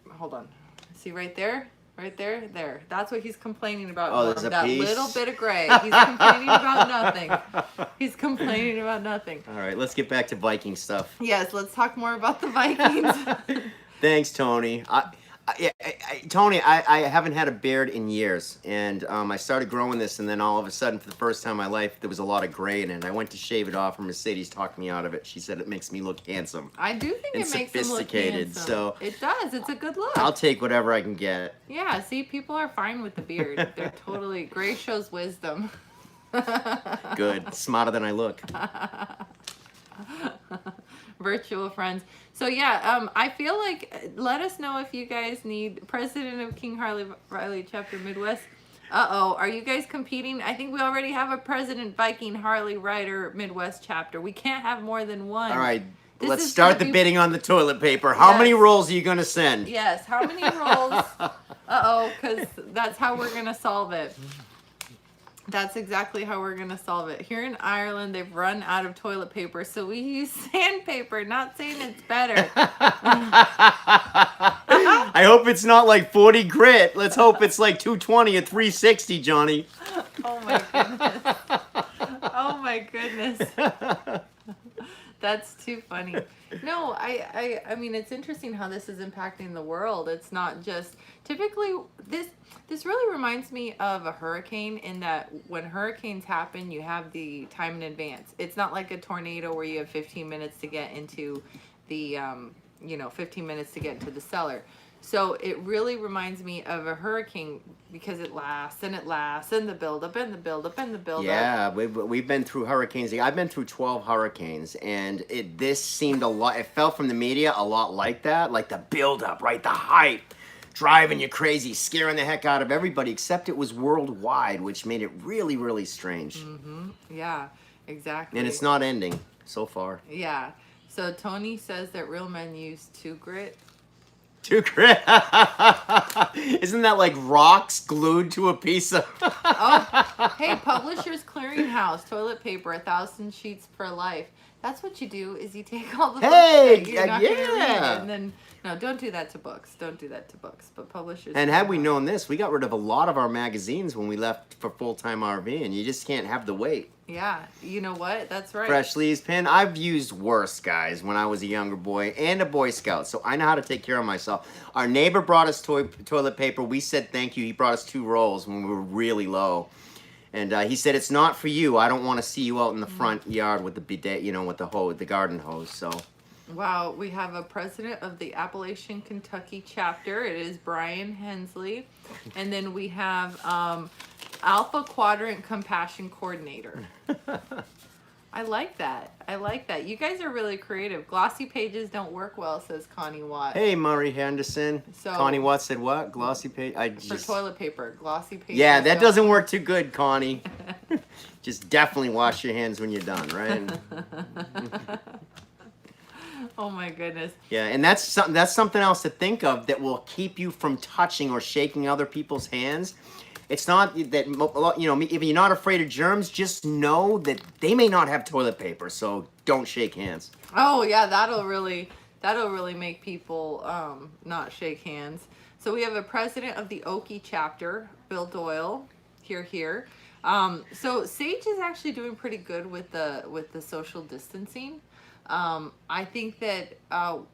hold on. See right there? Right there? There. That's what he's complaining about. Oh, there's a that piece? little bit of gray. He's complaining about nothing. He's complaining about nothing. All right, let's get back to Viking stuff. Yes, let's talk more about the Vikings. Thanks, Tony. Tony, I haven't had a beard in years, and I started growing this, and then all of a sudden, for the first time in my life, there was a lot of gray in it. I went to shave it off, and Mercedes talked me out of it. She said it makes me look handsome. I do think and it makes him look handsome. So it does. It's a good look. I'll take whatever I can get. Yeah, see, people are fine with the beard. They're totally... Gray shows wisdom. Good. Smarter than I look. Virtual friends. So yeah, I feel like, let us know if you guys need President of King Harley Riley Chapter Midwest. Uh-oh, are you guys competing? I think we already have a President Viking Harley Rider Midwest Chapter. We can't have more than one. All right, let's start the bidding on the toilet paper. How many rolls are you going to send? Yes, how many rolls? Uh-oh, because that's how we're going to solve it. That's exactly how we're going to solve it. Here in Ireland, they've run out of toilet paper, so we use sandpaper. Not saying it's better. I hope it's not like 40 grit. Let's hope it's like 220 or 360, Johnny. Oh, my goodness. Oh, my goodness. That's too funny. No, I mean, it's interesting how this is impacting the world. It's not just... Typically, this really reminds me of a hurricane in that when hurricanes happen, you have the time in advance. It's not like a tornado where you have 15 minutes to get into the, 15 minutes to get into the cellar. So it really reminds me of a hurricane because it lasts and it lasts and the buildup and the buildup and the buildup. Yeah, we've been through hurricanes. I've been through 12 hurricanes, and this seemed a lot, it felt from the media a lot like that, like the buildup, right? The hype, driving you crazy, scaring the heck out of everybody, except it was worldwide, which made it really, really strange. Mm-hmm. Yeah, exactly. And it's not ending so far. Yeah. So Tony says that real men use 2 grit. 2 grit. Isn't that like rocks glued to a piece of... Oh, hey, Publishers Clearinghouse, toilet paper, 1,000 sheets for life. That's what you do, is you take all the books that you're not going to read, and then No, don't do that to books. Don't do that to books. But publishers. And had we known this, we got rid of a lot of our magazines when we left for full-time RV, and you just can't have the weight. Yeah, you know what? That's right. Fresh leaves pin. I've used worse, guys, when I was a younger boy and a Boy Scout, so I know how to take care of myself. Our neighbor brought us toilet paper. We said thank you. He brought us 2 rolls when we were really low. And he said, it's not for you. I don't want to see you out in the front yard with the bidet, you know, with the hose, the garden hose, so... Wow, we have a president of the Appalachian Kentucky chapter. It is Brian Hensley. And then we have Alpha Quadrant Compassion Coordinator. I like that. I like that. You guys are really creative. Glossy pages don't work well, says Connie Watt. Hey, Murray Henderson. So, Connie Watt said what? Glossy page? For toilet paper. Glossy pages. Yeah, that doesn't work too good, Connie. Just definitely wash your hands when you're done, right? Oh my goodness. Yeah, and that's something else to think of that will keep you from touching or shaking other people's hands. It's not that, you know, if you're not afraid of germs, just know that they may not have toilet paper, so don't shake hands. Oh yeah, that'll really make people not shake hands. So we have a president of the Okie chapter, Bill Doyle, here. So Sage is actually doing pretty good with the social distancing. I think that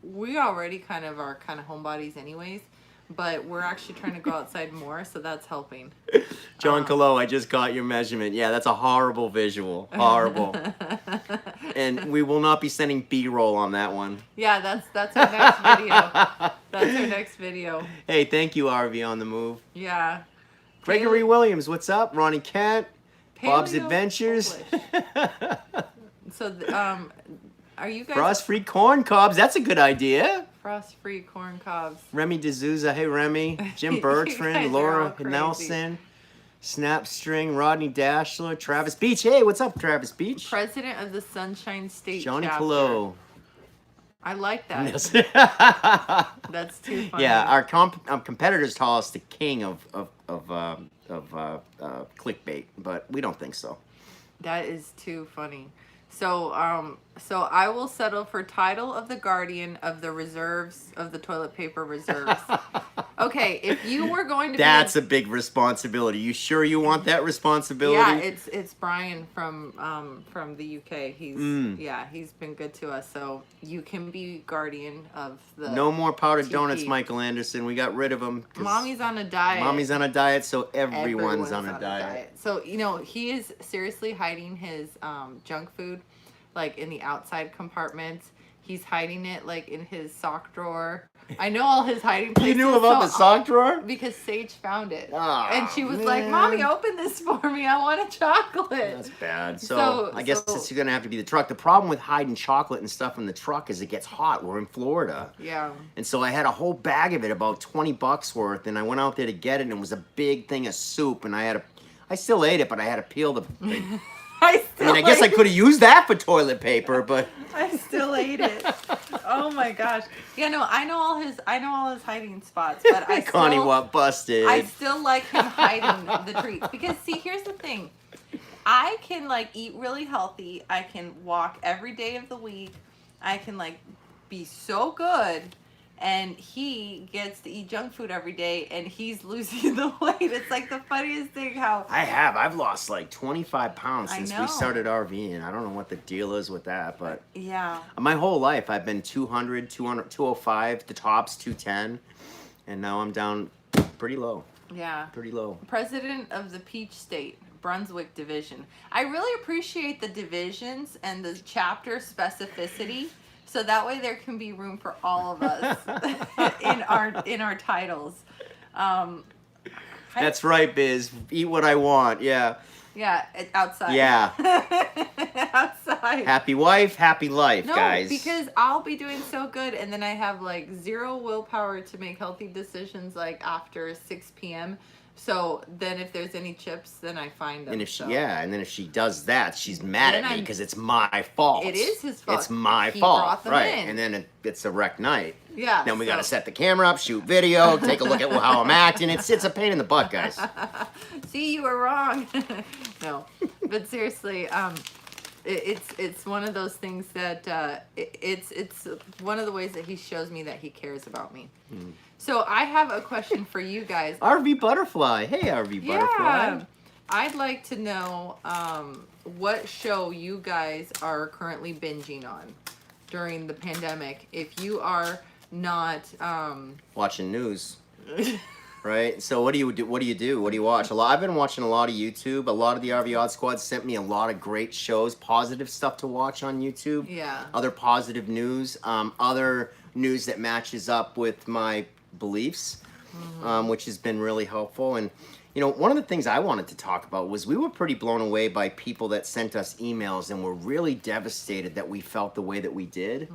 we already are homebodies anyways, but we're actually trying to go outside more, so that's helping. John Colo, I just got your measurement. Yeah, that's a horrible visual. Horrible. And we will not be sending B-roll on that one. Yeah, that's our next video. That's our next video. Hey, thank you, RV on the Move. Yeah. Gregory Williams, what's up? Ronnie Kent, Bob's Paleo Adventures. So, are you guys... Frost-free corn cobs, that's a good idea. Frost-free corn cobs. Remy D'Souza, hey Remy. Jim Bertrand, Laura Nelson, Snapstring, Rodney Dashler, Travis Beach. Hey, what's up, Travis Beach? President of the Sunshine State Johnny chapter. Colo. I like that. That's too funny. Yeah, our competitors call us the king of clickbait, but we don't think so. That is too funny. So, so I will settle for title of the guardian of the reserves of the toilet paper reserves. Okay, if you were going to That's a big responsibility. You sure you want that responsibility? Yeah, it's Brian from the UK. He's been good to us. So you can be guardian of the No more powdered TP. donuts, Michael Anderson. We got rid of them. Mommy's on a diet. Mommy's on a diet, so everyone's on a diet. So, you know, he is seriously hiding his junk food, like, in the outside compartments. He's hiding it, like, in his sock drawer. I know all his hiding places. You knew about the sock drawer? Because Sage found it. Oh, and she was man. like, Mommy, open this for me. I want a chocolate. That's bad. So I guess it's going to have to be the truck. The problem with hiding chocolate and stuff in the truck is it gets hot. We're in Florida. Yeah. And so I had a whole bag of it, about $20 worth, and I went out there to get it, and it was a big thing of soup, and I still ate it, but I had to peel the... I guess I could have used that for toilet paper, but I still ate it. Oh my gosh. Yeah, no, I know all his hiding spots, but I Connie still, what busted. I still like him hiding the treats because see, here's the thing. I can like eat really healthy. I can walk every day of the week. I can like be so good. And he gets to eat junk food every day, and he's losing the weight. It's like the funniest thing how... I've lost like 25 pounds since I know. we started RVing. I don't know what the deal is with that, but... Yeah. My whole life, I've been 200, 205, the tops 210, and now I'm down pretty low. Yeah. Pretty low. President of the Peach State, Brunswick Division. I really appreciate the divisions and the chapter specificity. So that way there can be room for all of us in our titles. That's right, Biz. Eat what I want. Yeah. Yeah, outside. Yeah. Outside. Happy wife, happy life, No, guys. because I'll be doing so good, and then I have like zero willpower to make healthy decisions like after 6 p.m. So then if there's any chips, then I find them. And if she does that, she's mad at me because it's my fault. It is his fault. It's my He fault, brought them right? in. And then it's a wreck night. Yeah. Then we got to set the camera up, shoot video, take a look at how I'm acting. It's a pain in the butt, guys. See, you were wrong. No, but seriously, it's one of those things that it's one of the ways that he shows me that he cares about me. So I have a question for you guys. RV Butterfly. Hey, RV Butterfly. Yeah, I'd like to know what show you guys are currently binging on during the pandemic. If you are not Watching news. Right. So what do you do? What do you do? What do you watch? I've been watching a lot of YouTube. A lot of the RV Odd Squad sent me a lot of great shows, positive stuff to watch on YouTube. Yeah. Other positive news, other news that matches up with my beliefs, which has been really helpful. And you know, one of the things I wanted to talk about was we were pretty blown away by people that sent us emails and were really devastated that we felt the way that we did.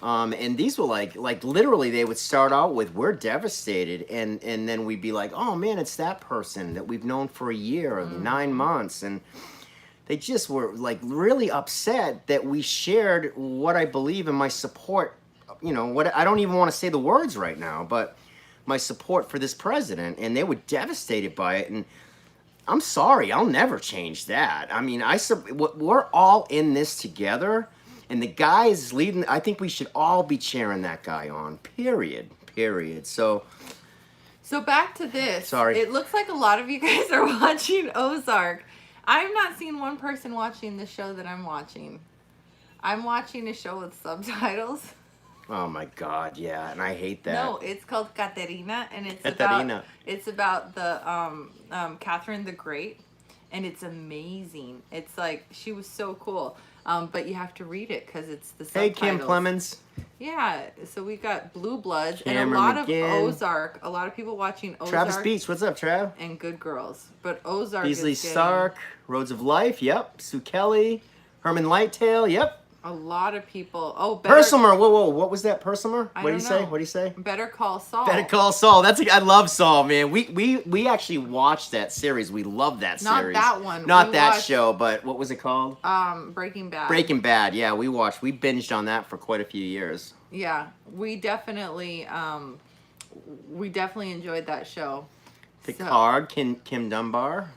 And these were like literally they would start out with, we're devastated, and then we'd be like, oh man, it's that person that we've known for a year or 9 months, and they just were like really upset that we shared what I believe in my support. You know, what I don't even want to say the words right now, but my support for this president, and they were devastated by it. And I'm sorry, I'll never change that. I mean, we're all in this together, and the guy is leading. I think we should all be cheering that guy on. Period. So back to this. Sorry. It looks like a lot of you guys are watching Ozark. I'm not seeing one person watching the show that I'm watching. I'm watching a show with subtitles. oh my God, yeah, and I hate that. No, it's called Caterina, and it's Caterina. about the Catherine the Great, and it's amazing. It's like she was so cool, but you have to read it because it's the subtitles. Hey, Kim Clemens. Yeah, so we got Blue Bloods and Cameron a lot McGinn. of Ozark. A lot of people watching Ozark. Travis Beach, what's up, Trav? And Good Girls, but Ozark Beasley is getting Stark, Roads of Life, yep. Sue Kelly, Herman Lighttail, yep. a lot of people. Oh, Persimer, whoa, what was that, Persimer? I What don't did he say? know. What did he say? Better Call Saul. Better Call Saul. I love Saul, man. We actually watched that series. We love that Not series. that one. Not We that watched, show, but what was it called? Breaking Bad. Breaking Bad. Yeah, we binged on that for quite a few years. Yeah, we definitely enjoyed that show. Picard, Kim Dunbar,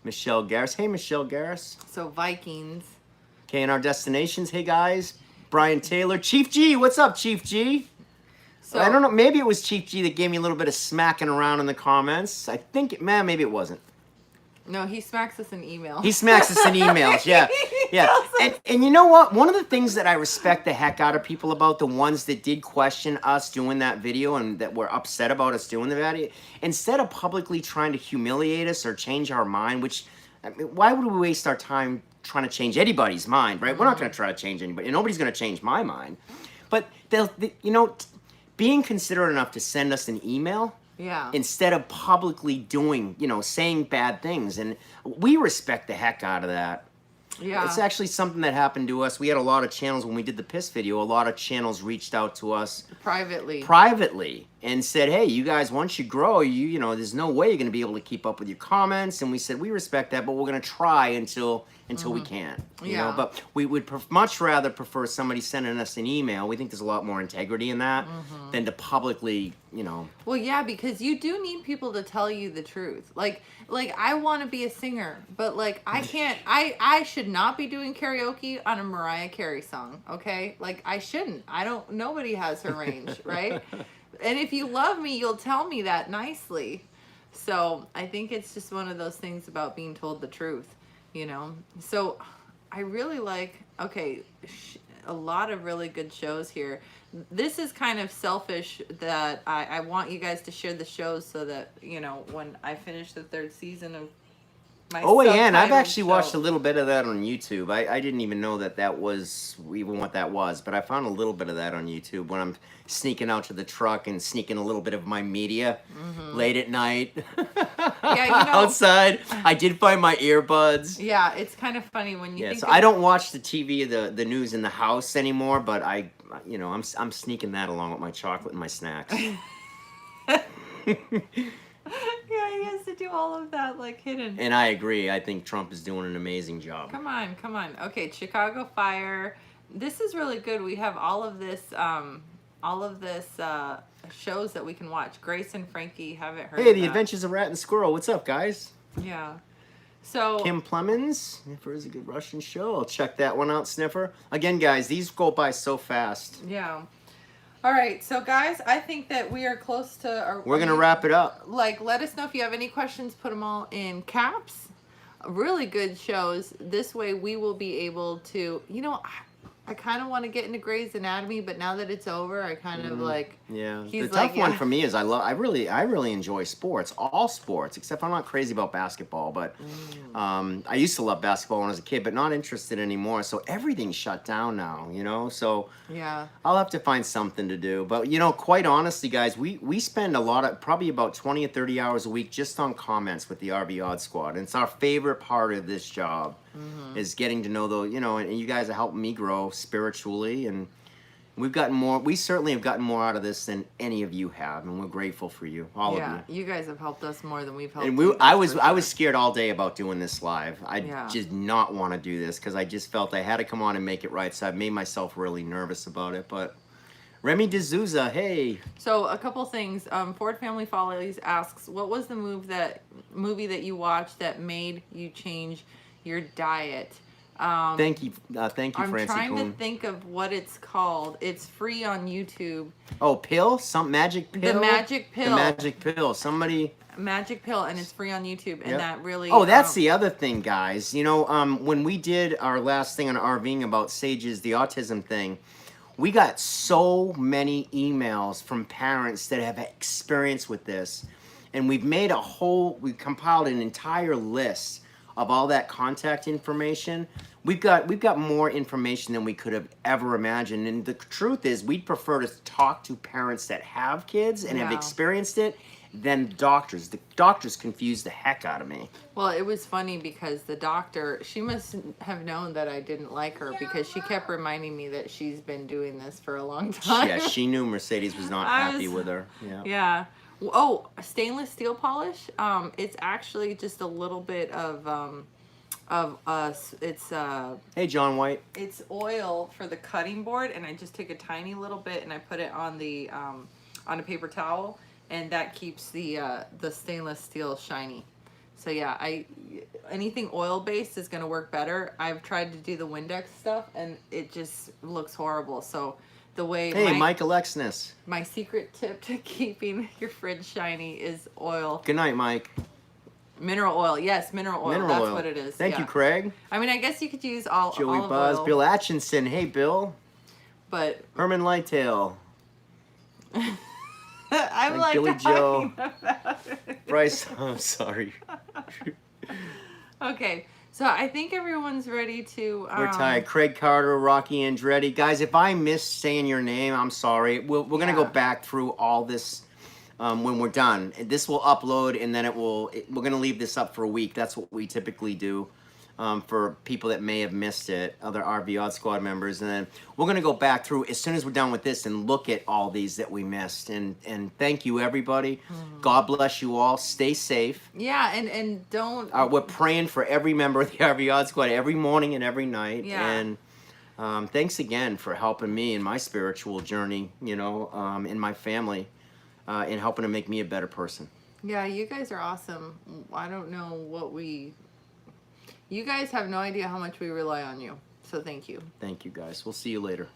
Michelle Garris. Hey, Michelle Garris. So Vikings. Okay, and our destinations. Hey, guys. Brian Taylor. Chief G. What's up, Chief G? So I don't know. Maybe it was Chief G that gave me a little bit of smacking around in the comments. I think, maybe it wasn't. No, he smacks us in email. He smacks us in emails, yeah. And you know what? One of the things that I respect the heck out of people about, the ones that did question us doing that video and that were upset about us doing the video, instead of publicly trying to humiliate us or change our mind, which, I mean, why would we waste our time trying to change anybody's mind, right? We're not going to try to change anybody, and nobody's going to change my mind. But, being considerate enough to send us an email, yeah. instead of publicly doing, saying bad things. And we respect the heck out of that. Yeah. It's actually something that happened to us. We had a lot of channels when we did the piss video. A lot of channels reached out to us privately and said, hey, you guys, once you grow, there's no way you're going to be able to keep up with your comments. And we said, we respect that, but we're going to try until we can. You know, but we would much rather prefer somebody sending us an email. We think there's a lot more integrity in that than to publicly, Well, yeah, because you do need people to tell you the truth. Like I want to be a singer, but like I can't. I should not be doing karaoke on a Mariah Carey song. Okay, like I shouldn't. Nobody has her range, right? And if you love me, you'll tell me that nicely. So I think it's just one of those things about being told the truth, So I really like, a lot of really good shows here. This is kind of selfish that I want you guys to share the shows so that, when I finish the 3rd season of my OAN, I've subtitled actually show. watched a little bit of that on YouTube. I didn't even know that was even what that was, but I found a little bit of that on YouTube when I'm sneaking out to the truck and sneaking a little bit of my media late at night. Yeah, outside. I did find my earbuds. Yeah, it's kind of funny when you think so I don't watch the TV, the news in the house anymore, but I'm sneaking that along with my chocolate and my snacks. Yeah, he has to do all of that like hidden. And I agree. I think Trump is doing an amazing job. Come on. Okay, Chicago Fire. This is really good. We have all of this shows that we can watch. Grace and Frankie, haven't heard. Hey, The Adventures of Rat and Squirrel. What's up, guys? Yeah. So Kim Plemons, Sniffer is a good Russian show. I'll check that one out, Sniffer. Again, guys, these go by so fast. yeah. All right, so guys, I think that we are close to our. We're gonna wrap it up. Like, let us know if you have any questions. Put them all in caps. Really good shows. This way, we will be able to. You know, I kind of want to get into Grey's Anatomy, but now that it's over, I kind of like. Yeah, He's the tough like, one yeah. for me is I really enjoy sports, all sports, except I'm not crazy about basketball. But I used to love basketball when I was a kid, but not interested anymore. So everything's shut down now, you know. So Yeah. I'll have to find something to do. But you know, quite honestly, guys, we spend a lot of probably about 20 or 30 hours a week just on comments with the RV Odd Squad, and it's our favorite part of this job. Is getting to know those, you know, and you guys are helping me grow spiritually, and we've gotten more. We certainly have gotten more out of this than any of you have, and we're grateful for you, all of you. You guys have helped us more than we've helped. And you I guys, for was sure. scared all day about doing this live. I Yeah. did not want to do this because I just felt I had to come on and make it right. So I made myself really nervous about it. But Remy D'Souza, hey, So a couple things. Ford Family Follies asks, what was the movie that you watched that made you change your diet? thank you, I'm Francie trying to Poon. think of what it's called. It's free on YouTube. Oh, pill, some magic pill. The Magic Pill. The magic pill. Somebody. Magic Pill, and it's free on YouTube. And Yep. that really. Oh, that's the other thing, guys. You know, when we did our last thing on RVing about Sage's the autism thing, we got so many emails from parents that have experience with this, and we've compiled an entire list of all that contact information. We've got more information than we could have ever imagined, and the truth is, we'd prefer to talk to parents that have kids and have Yeah. experienced it than doctors. The doctors confuse the heck out of me. Well, it was funny because the doctor, she must have known that I didn't like her because she kept reminding me that she's been doing this for a long time. Yeah, she knew Mercedes was not I happy was- with her. Yeah. Yeah. Oh, stainless steel polish. It's actually just a little bit of it's Hey, John White. it's oil for the cutting board, and I just take a tiny little bit and I put it on the on a paper towel, and that keeps the stainless steel shiny. So yeah, anything oil based is gonna work better. I've tried to do the Windex stuff and it just looks horrible. So the way Hey, Mike Alexness. my secret tip to keeping your fridge shiny is oil. Good night, Mike. Mineral oil. Yes, mineral oil. Mineral That's oil. what it is. Thank yeah. you, Craig. I mean, I guess you could use all Joey olive Buzz. oil, Bill Atchinson. Hey, Bill. but Herman Lightail. I'm Like like Billy Joe. about it. Bryce. I'm sorry. Okay, so I think everyone's ready to. We're tired. Craig Carter, Rocky Andretti. Guys, if I missed saying your name, I'm sorry. We're going to go Yeah. back through all this when we're done. This will upload, and then we're going to leave this up for a week. That's what we typically do for people that may have missed it, other RV Odd Squad members. And then we're going to go back through as soon as we're done with this and look at all these that we missed. And thank you, everybody. God bless you all. Stay safe. Yeah, and don't. We're praying for every member of the RV Odd Squad every morning and every night. Yeah. And thanks again for helping me in my spiritual journey, you know, in my family, in helping to make me a better person. Yeah, you guys are awesome. I don't know what we. You guys have no idea how much we rely on you. So thank you. Thank you, guys. We'll see you later.